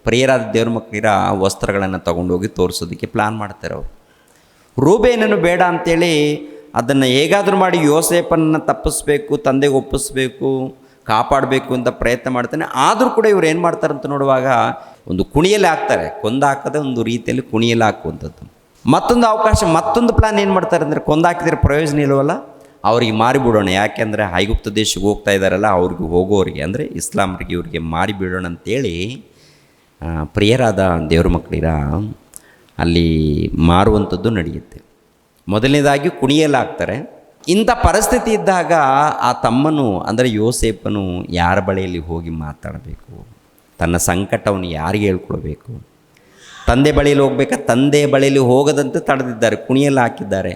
ಪ್ರಿಯರಾದ ದೇವ್ರ ಮಕ್ಕಳಿರ ವಸ್ತ್ರಗಳನ್ನು ತೊಗೊಂಡೋಗಿ ತೋರಿಸೋದಕ್ಕೆ ಪ್ಲ್ಯಾನ್ ಮಾಡ್ತಾರೆ ಅವರು. ರೂಬೇನನ್ನು ಬೇಡ ಅಂಥೇಳಿ ಅದನ್ನು ಹೇಗಾದರೂ ಮಾಡಿ ಯೋಸೇಫನ್ನು ತಪ್ಪಿಸ್ಬೇಕು, ತಂದೆಗೆ ಒಪ್ಪಿಸ್ಬೇಕು, ಕಾಪಾಡಬೇಕು ಅಂತ ಪ್ರಯತ್ನ ಮಾಡ್ತಾನೆ. ಆದರೂ ಕೂಡ ಇವ್ರು ಏನು ಮಾಡ್ತಾರೆ ಅಂತ ನೋಡುವಾಗ ಒಂದು ಕುಣಿಯಲ್ಲಿ ಹಾಕ್ತಾರೆ, ಕೊಂದಾಕದೆ ಒಂದು ರೀತಿಯಲ್ಲಿ ಕುಣಿಯಲ್ಲಿ ಹಾಕುವಂಥದ್ದು. ಮತ್ತೊಂದು ಅವಕಾಶ, ಮತ್ತೊಂದು ಪ್ಲ್ಯಾನ್ ಏನು ಮಾಡ್ತಾರೆ ಅಂದರೆ, ಕೊಂದಾಕಿದ್ರೆ ಪ್ರಯೋಜನ ಇಲ್ಲವಲ್ಲ, ಅವ್ರಿಗೆ ಮಾರಿಬಿಡೋಣ, ಯಾಕೆಂದರೆ ಐಗುಪ್ತ ದೇಶಕ್ಕೆ ಹೋಗ್ತಾ ಇದ್ದಾರಲ್ಲ, ಅವ್ರಿಗೆ ಹೋಗೋರಿಗೆ ಅಂದರೆ ಇಸ್ಲಾಮರಿಗೆ ಇವ್ರಿಗೆ ಮಾರಿಬಿಡೋಣ ಅಂತೇಳಿ ಪ್ರಿಯರಾದ ದೇವ್ರ ಮಕ್ಕಳಿರ ಅಲ್ಲಿ ಮಾರುವಂಥದ್ದು ನಡೆಯುತ್ತೆ. ಮೊದಲನೇದಾಗಿ ಕುಣಿಯಲ್ಲಿ ಹಾಕ್ತಾರೆ. ಇಂಥ ಪರಿಸ್ಥಿತಿ ಇದ್ದಾಗ ಆ ತಮ್ಮನು ಅಂದರೆ ಯೋಸೇಫನು ಯಾರ ಬಳಿಯಲ್ಲಿ ಹೋಗಿ ಮಾತಾಡಬೇಕು? ತನ್ನ ಸಂಕಟವನ್ನು ಯಾರಿಗೆ ಹೇಳ್ಕೊಡ್ಬೇಕು? ತಂದೆ ಬಳಿಯಲ್ಲಿ ಹೋಗ್ಬೇಕಾ? ತಂದೆ ಬಳಿಯಲ್ಲಿ ಹೋಗದಂತೆ ತಡೆದಿದ್ದಾರೆ, ಕುಣಿಯಲ್ಲಿ ಹಾಕಿದ್ದಾರೆ.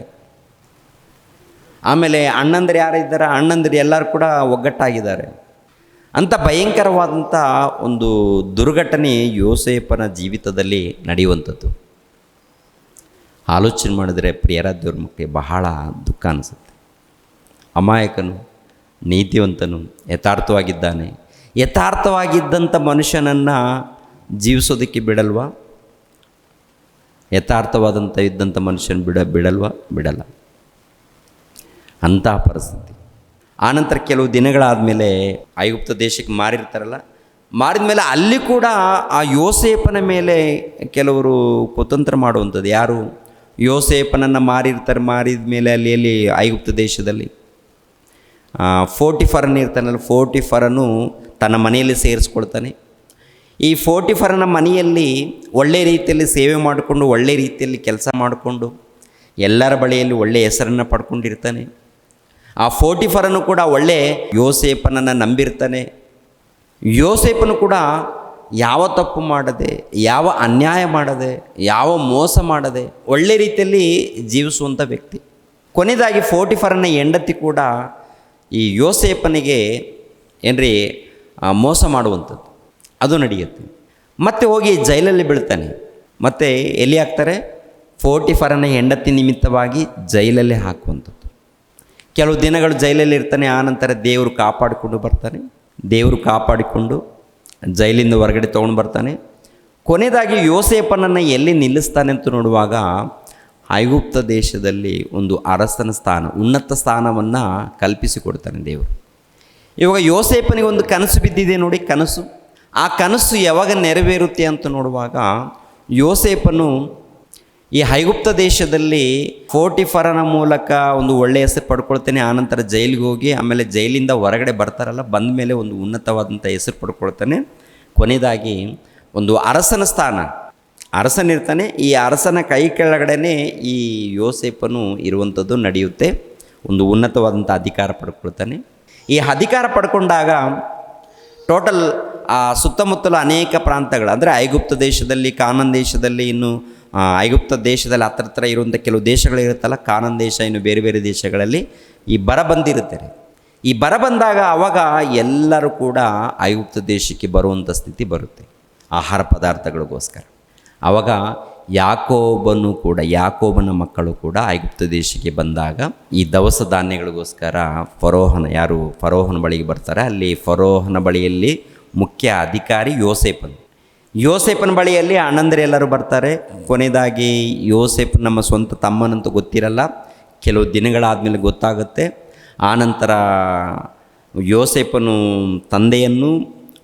ಆಮೇಲೆ ಅಣ್ಣಂದಿರು ಯಾರಿದ್ದಾರೆ? ಅಣ್ಣಂದಿರು ಎಲ್ಲರೂ ಕೂಡ ಒಗ್ಗಟ್ಟಾಗಿದ್ದಾರೆ. ಅಂಥ ಭಯಂಕರವಾದಂಥ ಒಂದು ದುರ್ಘಟನೆ ಯೋಸೇಫನ ಜೀವಿತದಲ್ಲಿ ನಡೆಯುವಂಥದ್ದು. ಆಲೋಚನೆ ಮಾಡಿದರೆ ಪ್ರಿಯರಾದ ದೇವ್ರ ಮಕ್ಕಳಿಗೆ ಬಹಳ ದುಃಖ ಅನಿಸುತ್ತೆ. ಅಮಾಯಕನು, ನೀತಿವಂತನು, ಯಥಾರ್ಥವಾಗಿದ್ದಾನೆ. ಯಥಾರ್ಥವಾಗಿದ್ದಂಥ ಮನುಷ್ಯನನ್ನು ಜೀವಿಸೋದಕ್ಕೆ ಬಿಡಲ್ವಾ? ಯಥಾರ್ಥವಾದಂಥ ಇದ್ದಂಥ ಮನುಷ್ಯನ ಬಿಡಲ್ವಾ? ಬಿಡಲ್ಲ. ಅಂತಹ ಪರಿಸ್ಥಿತಿ. ಆನಂತರ ಕೆಲವು ದಿನಗಳಾದಮೇಲೆ ಐಗುಪ್ತ ದೇಶಕ್ಕೆ ಮಾರಿರ್ತಾರಲ್ಲ, ಮಾರಿದ ಮೇಲೆ ಅಲ್ಲಿ ಕೂಡ ಆ ಯೋಸೇಫನ ಮೇಲೆ ಕೆಲವರು ಕುತಂತ್ರ ಮಾಡುವಂಥದ್ದು. ಯಾರು? ಯೋಸೇಫನನ್ನು ಮಾರಿರ್ತಾರೆ. ಮಾರಿದ ಮೇಲೆ ಅಲ್ಲಿ ಐಗುಪ್ತ ದೇಶದಲ್ಲಿ ಫೋಟಿಫರನ್ ಇರ್ತಾನಲ್ಲ, ಫೋಟಿಫರನು ತನ್ನ ಮನೆಯಲ್ಲಿ ಸೇರಿಸ್ಕೊಳ್ತಾನೆ. ಈ ಫೋಟಿಫರನ ಮನೆಯಲ್ಲಿ ಒಳ್ಳೆ ರೀತಿಯಲ್ಲಿ ಸೇವೆ ಮಾಡಿಕೊಂಡು, ಒಳ್ಳೆ ರೀತಿಯಲ್ಲಿ ಕೆಲಸ ಮಾಡಿಕೊಂಡು, ಎಲ್ಲರ ಬಳಿಯಲ್ಲಿ ಒಳ್ಳೆಯ ಹೆಸರನ್ನು ಪಡ್ಕೊಂಡಿರ್ತಾನೆ. ಆ ಫೋಟಿಫರನು ಕೂಡ ಒಳ್ಳೆ ಯೋಸೇಫನನ್ನು ನಂಬಿರ್ತಾನೆ. ಯೋಸೇಫನು ಕೂಡ ಯಾವ ತಪ್ಪು ಮಾಡದೆ, ಯಾವ ಅನ್ಯಾಯ ಮಾಡದೆ, ಯಾವ ಮೋಸ ಮಾಡದೆ ಒಳ್ಳೆ ರೀತಿಯಲ್ಲಿ ಜೀವಿಸುವಂಥ ವ್ಯಕ್ತಿ. ಕೊನೆಯದಾಗಿ ಫೋಟಿಫರನ ಹೆಂಡತಿ ಕೂಡ ಈ ಯೋಸೇಫನಿಗೆ ಏನ್ರಿ ಮೋಸ ಮಾಡುವಂಥದ್ದು ಅದು ನಡೆಯುತ್ತೆ. ಮತ್ತೆ ಹೋಗಿ ಜೈಲಲ್ಲಿ ಬೀಳ್ತಾನೆ. ಮತ್ತೆ ಎಲ್ಲಿ ಹಾಕ್ತಾರೆ? ಫೋಟಿಫರನ ಹೆಂಡತಿ ನಿಮಿತ್ತವಾಗಿ ಜೈಲಲ್ಲಿ ಹಾಕುವಂಥದ್ದು. ಕೆಲವು ದಿನಗಳು ಜೈಲಲ್ಲಿ ಇರ್ತಾನೆ. ಆನಂತರ ದೇವರು ಕಾಪಾಡಿಕೊಂಡು ಬರ್ತಾನೆ. ದೇವರು ಕಾಪಾಡಿಕೊಂಡು ಜೈಲಿಂದ ಹೊರಗಡೆ ತೊಗೊಂಡು ಬರ್ತಾನೆ. ಕೊನೆಯದಾಗಿ ಯೋಸೇಫನನ್ನು ಎಲ್ಲಿ ನಿಲ್ಲಿಸ್ತಾನೆ ಅಂತ ನೋಡುವಾಗ ಐಗುಪ್ತ ದೇಶದಲ್ಲಿ ಒಂದು ಅರಸನ ಸ್ಥಾನ, ಉನ್ನತ ಸ್ಥಾನವನ್ನು ಕಲ್ಪಿಸಿಕೊಡ್ತಾನೆ ದೇವರು. ಇವಾಗ ಯೋಸೇಫನಿಗೆ ಒಂದು ಕನಸು ಬಿದ್ದಿದೆ ನೋಡಿ, ಕನಸು. ಆ ಕನಸು ಯಾವಾಗ ನೆರವೇರುತ್ತೆ ಅಂತ ನೋಡುವಾಗ ಯೋಸೇಫನು ಈ ಐಗುಪ್ತ ದೇಶದಲ್ಲಿ ಫೋಟಿಫರನ ಮೂಲಕ ಒಂದು ಒಳ್ಳೆಯ ಹೆಸರು ಪಡ್ಕೊಳ್ತಾನೆ. ಆನಂತರ ಜೈಲಿಗೆ ಹೋಗಿ ಆಮೇಲೆ ಜೈಲಿಂದ ಹೊರಗಡೆ ಬರ್ತಾರಲ್ಲ, ಬಂದ ಮೇಲೆ ಒಂದು ಉನ್ನತವಾದಂಥ ಹೆಸರು ಪಡ್ಕೊಳ್ತಾನೆ. ಕೊನೆಯದಾಗಿ ಒಂದು ಅರಸನ ಸ್ಥಾನ, ಅರಸನಿರ್ತಾನೆ. ಈ ಅರಸನ ಕೈ ಕೆಳಗಡೆ ಈ ಯೋಸೇಫನು ಇರುವಂಥದ್ದು ನಡೆಯುತ್ತೆ. ಒಂದು ಉನ್ನತವಾದಂಥ ಅಧಿಕಾರ ಪಡ್ಕೊಳ್ತಾನೆ. ಈ ಅಧಿಕಾರ ಪಡ್ಕೊಂಡಾಗ ಟೋಟಲ್ ಆ ಸುತ್ತಮುತ್ತಲ ಅನೇಕ ಪ್ರಾಂತಗಳು ಅಂದರೆ ಐಗುಪ್ತ ದೇಶದಲ್ಲಿ, ಕಾನಾನ್ ದೇಶದಲ್ಲಿ, ಇನ್ನು ಐಗುಪ್ತ ದೇಶದಲ್ಲಿ ಹತ್ರ ಇರುವಂಥ ಕೆಲವು ದೇಶಗಳಿರುತ್ತಲ್ಲ, ಕಾನಾನ್ ದೇಶ, ಇನ್ನು ಬೇರೆ ಬೇರೆ ದೇಶಗಳಲ್ಲಿ ಈ ಬರ ಬಂದಿರುತ್ತಾರೆ. ಈ ಬರ ಬಂದಾಗ ಆವಾಗ ಎಲ್ಲರೂ ಕೂಡ ಐಗುಪ್ತ ದೇಶಕ್ಕೆ ಬರುವಂಥ ಸ್ಥಿತಿ ಬರುತ್ತೆ ಆಹಾರ ಪದಾರ್ಥಗಳಿಗೋಸ್ಕರ. ಆವಾಗ ಯಾಕೋಬನ ಮಕ್ಕಳು ಕೂಡ ಐಗುಪ್ತ ದೇಶಕ್ಕೆ ಬಂದಾಗ ಈ ದವಸ ಧಾನ್ಯಗಳಿಗೋಸ್ಕರ ಫರೋಹನ ಬಳಿಗೆ ಬರ್ತಾರೆ. ಅಲ್ಲಿ ಫರೋಹನ ಬಳಿಯಲ್ಲಿ ಮುಖ್ಯ ಅಧಿಕಾರಿ ಯೋಸೇಫನ ಬಳಿಯಲ್ಲಿ ಅಣ್ಣಂದಿರೆಲ್ಲರೂ ಬರ್ತಾರೆ. ಕೊನೆಯದಾಗಿ ಯೋಸೇಫ್ ನಮ್ಮ ಸ್ವಂತ ತಮ್ಮನಂತೂ ಗೊತ್ತಿರಲ್ಲ. ಕೆಲವು ದಿನಗಳಾದಮೇಲೆ ಗೊತ್ತಾಗುತ್ತೆ. ಆನಂತರ ಯೋಸೇಫನು ತಂದೆಯನ್ನು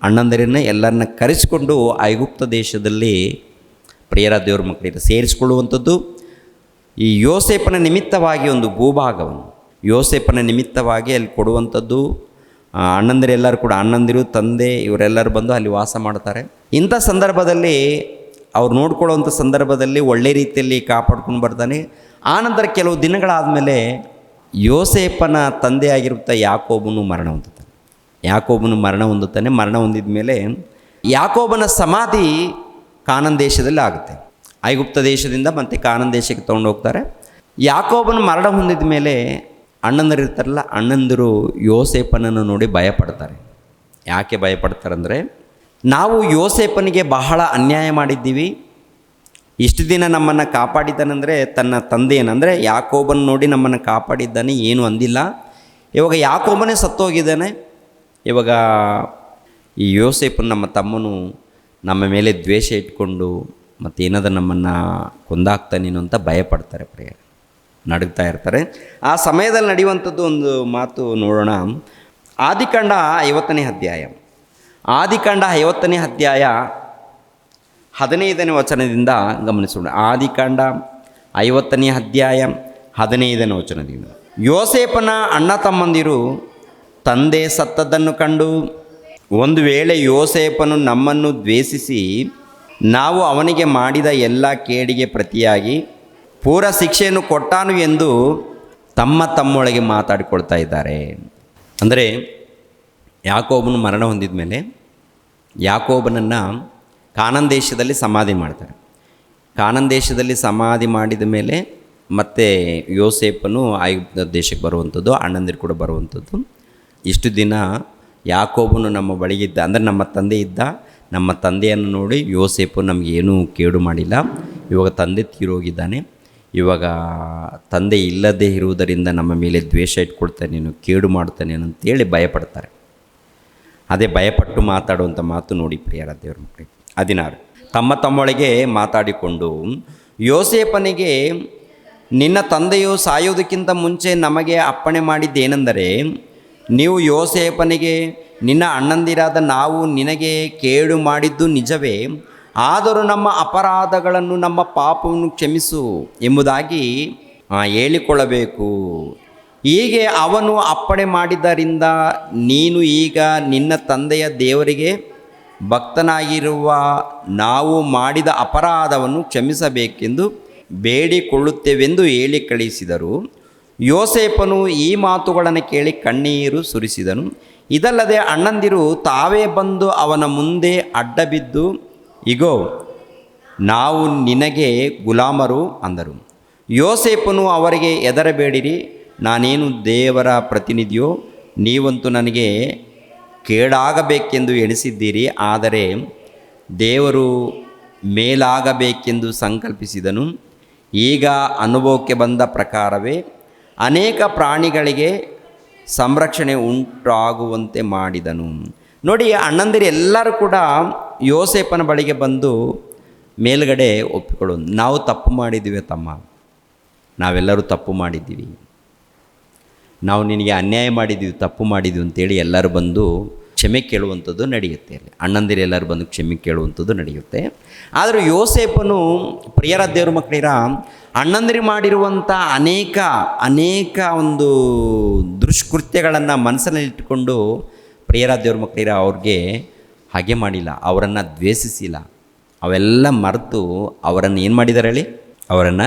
ಅಣ್ಣಂದಿರನ್ನ ಎಲ್ಲರನ್ನ ಕರೆಸಿಕೊಂಡು ಐಗುಪ್ತ ದೇಶದಲ್ಲಿ ಪ್ರಿಯರ ದೇವ್ರ ಮಕ್ಕಳಿಗೆ ಸೇರಿಸಿಕೊಳ್ಳುವಂಥದ್ದು. ಈ ಯೋಸೇಫನ ನಿಮಿತ್ತವಾಗಿ ಒಂದು ಭೂಭಾಗವನ್ನು ಯೋಸೇಫನ ನಿಮಿತ್ತವಾಗಿ ಅಲ್ಲಿ ಕೊಡುವಂಥದ್ದು. ಅಣ್ಣಂದಿರೆಲ್ಲರೂ ಕೂಡ, ಅಣ್ಣಂದಿರು, ತಂದೆ ಇವರೆಲ್ಲರೂ ಬಂದು ಅಲ್ಲಿ ವಾಸ ಮಾಡ್ತಾರೆ. ಇಂಥ ಸಂದರ್ಭದಲ್ಲಿ ಅವ್ರು ನೋಡ್ಕೊಳ್ಳುವಂಥ ಸಂದರ್ಭದಲ್ಲಿ ಒಳ್ಳೆ ರೀತಿಯಲ್ಲಿ ಕಾಪಾಡ್ಕೊಂಡು ಬರ್ತಾನೆ. ಆನಂತರ ಕೆಲವು ದಿನಗಳಾದಮೇಲೆ ಯೋಸೇಫನ ತಂದೆಯಾಗಿರುತ್ತ ಯಾಕೋಬನು ಮರಣ ಹೊಂದುತ್ತಾನೆ. ಮರಣ ಹೊಂದಿದ ಮೇಲೆ ಯಾಕೋಬನ ಸಮಾಧಿ ಕಾನಾನ್ ದೇಶದಲ್ಲಿ ಆಗುತ್ತೆ. ಐಗುಪ್ತ ದೇಶದಿಂದ ಮತ್ತು ಕಾನಾನ್ ದೇಶಕ್ಕೆ ತೊಗೊಂಡು ಹೋಗ್ತಾರೆ. ಯಾಕೋಬನ ಮರಣ ಹೊಂದಿದ ಮೇಲೆ ಅಣ್ಣಂದಿರು ಇರ್ತಾರಲ್ಲ, ಅಣ್ಣಂದಿರು ಯೋಸೇಫನನ್ನು ನೋಡಿ ಭಯಪಡ್ತಾರೆ. ಯಾಕೆ ಭಯಪಡ್ತಾರಂದರೆ, ನಾವು ಯೋಸೇಫನಿಗೆ ಬಹಳ ಅನ್ಯಾಯ ಮಾಡಿದ್ದೀವಿ, ಇಷ್ಟು ದಿನ ನಮ್ಮನ್ನು ಕಾಪಾಡಿದ್ದಾನೆಂದರೆ ತನ್ನ ತಂದೆಯೇನೆಂದರೆ ಯಾಕೋಬನ ನೋಡಿ ನಮ್ಮನ್ನು ಕಾಪಾಡಿದ್ದಾನೆ, ಏನೂ ಅಂದಿಲ್ಲ. ಇವಾಗ ಯಾಕೋಬನೇ ಸತ್ತೋಗಿದ್ದಾನೆ. ಇವಾಗ ಈ ಯೋಸೇಫನ ನಮ್ಮ ತಮ್ಮನು ನಮ್ಮ ಮೇಲೆ ದ್ವೇಷ ಇಟ್ಕೊಂಡು ಮತ್ತೇನಾದರೂ ನಮ್ಮನ್ನು ಕೊಂದಾಕ್ತಾನೇನೋ ಅಂತ ಭಯಪಡ್ತಾರೆ, ನಡುಗ್ತಾ ಇರ್ತಾರೆ. ಆ ಸಮಯದಲ್ಲಿ ನಡೆಯುವಂಥದ್ದು ಒಂದು ಮಾತು ನೋಡೋಣ. ಆದಿಕಾಂಡ 50ನೇ ಅಧ್ಯಾಯ 15ನೇ ವಚನದಿಂದ ಗಮನಿಸೋಣ. ಆದಿಕಾಂಡ 50ನೇ ಅಧ್ಯಾಯ 15ನೇ ವಚನದಿಂದ, ಯೋಸೇಫನ ಅಣ್ಣ ತಮ್ಮಂದಿರು ತಂದೆ ಸತ್ತದ್ದನ್ನು ಕಂಡು, ಒಂದು ವೇಳೆ ಯೋಸೇಫನು ನಮ್ಮನ್ನು ದ್ವೇಷಿಸಿ ನಾವು ಅವನಿಗೆ ಮಾಡಿದ ಎಲ್ಲ ಕೇಡಿಗೆ ಪ್ರತಿಯಾಗಿ ಪೂರ ಶಿಕ್ಷೆಯನ್ನು ಕೊಟ್ಟಾನು ಎಂದು ತಮ್ಮೊಳಗೆ ಮಾತಾಡಿಕೊಳ್ತಾ ಇದ್ದಾರೆ. ಅಂದರೆ ಯಾಕೋಬನು ಮರಣ ಹೊಂದಿದ ಮೇಲೆ ಯಾಕೋಬನನ್ನು ಕಾನಾನ್ ದೇಶದಲ್ಲಿ ಸಮಾಧಿ ಮಾಡ್ತಾರೆ. ಕಾನಾನ್ ದೇಶದಲ್ಲಿ ಸಮಾಧಿ ಮಾಡಿದ ಮೇಲೆ ಮತ್ತೆ ಯೋಸೇಫನು ಐಗುಪ್ತ ದೇಶಕ್ಕೆ ಬರುವಂಥದ್ದು, ಅಣ್ಣಂದಿರು ಕೂಡ ಬರುವಂಥದ್ದು. ಇಷ್ಟು ದಿನ ಯಾಕೋಬನು ನಮ್ಮ ಬಳಿಗಿದ್ದ, ಅಂದರೆ ನಮ್ಮ ತಂದೆ ಇದ್ದ, ನಮ್ಮ ತಂದೆಯನ್ನು ನೋಡಿ ಯೋಸೇಫು ನಮಗೇನೂ ಕೇಡು ಮಾಡಿಲ್ಲ. ಇವಾಗ ತಂದೆ ತೀರೋಗಿದ್ದಾನೆ, ಇವಾಗ ತಂದೆ ಇಲ್ಲದೇ ಇರುವುದರಿಂದ ನಮ್ಮ ಮೇಲೆ ದ್ವೇಷ ಇಟ್ಕೊಳ್ತಾನೇನು, ಕೇಡು ಮಾಡ್ತಾನೇನು ಅಂತೇಳಿ ಭಯಪಡ್ತಾರೆ. ಅದೇ ಭಯಪಟ್ಟು ಮಾತಾಡುವಂಥ ಮಾತು ನೋಡಿ ಪ್ರಿಯರ ದೇವ್ರ ಮಕ್ಕಳಿಗೆ. 16, ತಮ್ಮೊಳಗೆ ಮಾತಾಡಿಕೊಂಡು ಯೋಸೇಫನಿಗೆ, ನಿನ್ನ ತಂದೆಯು ಸಾಯೋದಕ್ಕಿಂತ ಮುಂಚೆ ನಮಗೆ ಅಪ್ಪಣೆ ಮಾಡಿದ್ದೇನೆಂದರೆ, ನೀವು ಯೋಸೇಫನಿಗೆ, ನಿನ್ನ ಅಣ್ಣಂದಿರಾದ ನಾವು ನಿನಗೆ ಕೇಡು ಮಾಡಿದ್ದು ನಿಜವೇ, ಆದರೂ ನಮ್ಮ ಅಪರಾಧಗಳನ್ನು ನಮ್ಮ ಪಾಪವನ್ನು ಕ್ಷಮಿಸು ಎಂಬುದಾಗಿ ಹೇಳಿಕೊಳ್ಳಬೇಕು. ಹೀಗೆ ಅವನು ಅಪ್ಪಣೆ ಮಾಡಿದ್ದರಿಂದ ನೀನು ಈಗ ನಿನ್ನ ತಂದೆಯ ದೇವರಿಗೆ ಭಕ್ತನಾಗಿರುವ ನಾವು ಮಾಡಿದ ಅಪರಾಧವನ್ನು ಕ್ಷಮಿಸಬೇಕೆಂದು ಬೇಡಿಕೊಳ್ಳುತ್ತೇವೆಂದು ಹೇಳಿ ಕಳಿಸಿದರು. ಯೋಸೇಫನು ಈ ಮಾತುಗಳನ್ನು ಕೇಳಿ ಕಣ್ಣೀರು ಸುರಿಸಿದನು. ಇದಲ್ಲದೆ ಅಣ್ಣಂದಿರು ತಾವೇ ಬಂದು ಅವನ ಮುಂದೆ ಅಡ್ಡಬಿದ್ದು, ಇಗೋ ನಾವು ನಿನಗೆ ಗುಲಾಮರು ಅಂದರು. ಯೋಸೇಫನು ಅವರಿಗೆ, ಹೆದರಬೇಡಿರಿ, ನಾನೇನು ದೇವರ ಪ್ರತಿನಿಧಿಯೋ, ನೀವಂತೂ ನನಗೆ ಕೇಡಾಗಬೇಕೆಂದು ಎಣಿಸಿದ್ದೀರಿ, ಆದರೆ ದೇವರು ಮೇಲಾಗಬೇಕೆಂದು ಸಂಕಲ್ಪಿಸಿದನು. ಈಗ ಅನುಭವಕ್ಕೆ ಬಂದ ಪ್ರಕಾರವೇ ಅನೇಕ ಪ್ರಾಣಿಗಳಿಗೆ ಸಂರಕ್ಷಣೆ ಉಂಟಾಗುವಂತೆ ಮಾಡಿದನು. ನೋಡಿ, ಅಣ್ಣಂದಿರು ಎಲ್ಲರೂ ಕೂಡ ಯೋಸೇಫನ ಬಳಿಗೆ ಬಂದು ಮೇಲುಗಡೆ ಒಪ್ಪಿಕೊಳ್ಳೋದು, ನಾವು ತಪ್ಪು ಮಾಡಿದ್ದೀವಿ ತಮ್ಮ, ನಾವೆಲ್ಲರೂ ತಪ್ಪು ಮಾಡಿದ್ದೀವಿ, ನಾವು ನಿನಗೆ ಅನ್ಯಾಯ ಮಾಡಿದ್ದೀವಿ, ತಪ್ಪು ಮಾಡಿದ್ದೀವಿ ಅಂತೇಳಿ ಎಲ್ಲರೂ ಬಂದು ಕ್ಷಮೆ ಕೇಳುವಂಥದ್ದು ನಡೆಯುತ್ತೆ. ಅಲ್ಲಿ ಅಣ್ಣಂದಿರು ಎಲ್ಲರೂ ಬಂದು ಕ್ಷಮೆ ಕೇಳುವಂಥದ್ದು ನಡೆಯುತ್ತೆ. ಆದರೂ ಯೋಸೇಫನು, ಪ್ರಿಯರ ದೇವ್ರ ಮಕ್ಕಳಿರ, ಅಣ್ಣಂದಿರು ಮಾಡಿರುವಂಥ ಅನೇಕ ಒಂದು ದುಷ್ಕೃತ್ಯಗಳನ್ನು ಮನಸ್ಸಿನಲ್ಲಿಟ್ಟುಕೊಂಡು ಪ್ರಿಯರ ದೇವ್ರ ಮಕ್ಕಳಿರ ಅವ್ರಿಗೆ ಹಾಗೆ ಮಾಡಿಲ್ಲ, ಅವರನ್ನು ದ್ವೇಷಿಸಿಲ್ಲ. ಅವೆಲ್ಲ ಮರೆತು ಅವರನ್ನು ಏನು ಮಾಡಿದ್ದಾರೆ ಹೇಳಿ, ಅವರನ್ನು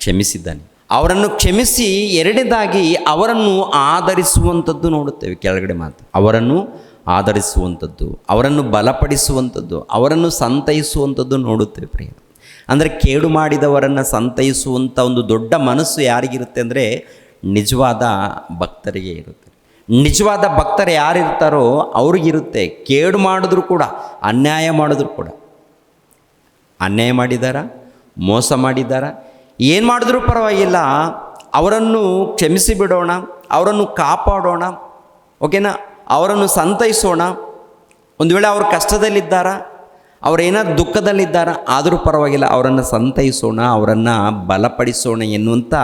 ಕ್ಷಮಿಸಿದ್ದಾನೆ. ಅವರನ್ನು ಕ್ಷಮಿಸಿ ಎರಡನೇದಾಗಿ ಅವರನ್ನು ಆಧರಿಸುವಂಥದ್ದು ನೋಡುತ್ತೇವೆ. ಕೆಳಗಡೆ ಮಾತು, ಅವರನ್ನು ಆಧರಿಸುವಂಥದ್ದು, ಅವರನ್ನು ಬಲಪಡಿಸುವಂಥದ್ದು, ಅವರನ್ನು ಸಂತೈಸುವಂಥದ್ದು ನೋಡುತ್ತೇವೆ ಪ್ರಿಯ. ಅಂದರೆ ಕೇಡು ಮಾಡಿದವರನ್ನು ಸಂತೈಸುವಂಥ ಒಂದು ದೊಡ್ಡ ಮನಸ್ಸು ಯಾರಿಗಿರುತ್ತೆ ಅಂದರೆ ನಿಜವಾದ ಭಕ್ತರಿಗೆ ಇರುತ್ತೆ. ನಿಜವಾದ ಭಕ್ತರು ಯಾರಿರ್ತಾರೋ ಅವ್ರಿಗಿರುತ್ತೆ. ಕೇಡು ಮಾಡಿದ್ರು ಕೂಡ, ಅನ್ಯಾಯ ಮಾಡಿದ್ರು ಕೂಡ, ಅನ್ಯಾಯ ಮಾಡಿದಾರ, ಮೋಸ ಮಾಡಿದಾರ, ಏನು ಮಾಡಿದ್ರೂ ಪರವಾಗಿಲ್ಲ, ಅವರನ್ನು ಕ್ಷಮಿಸಿ ಬಿಡೋಣ, ಅವರನ್ನು ಕಾಪಾಡೋಣ, ಓಕೆನಾ, ಅವರನ್ನು ಸಂತೈಸೋಣ. ಒಂದು ವೇಳೆ ಅವರು ಕಷ್ಟದಲ್ಲಿದ್ದಾರ, ಅವರೇನಾದ್ರು ದುಃಖದಲ್ಲಿದ್ದಾರ, ಆದರೂ ಪರವಾಗಿಲ್ಲ, ಅವರನ್ನು ಸಂತೈಸೋಣ, ಅವರನ್ನು ಬಲಪಡಿಸೋಣ ಎನ್ನುವಂಥ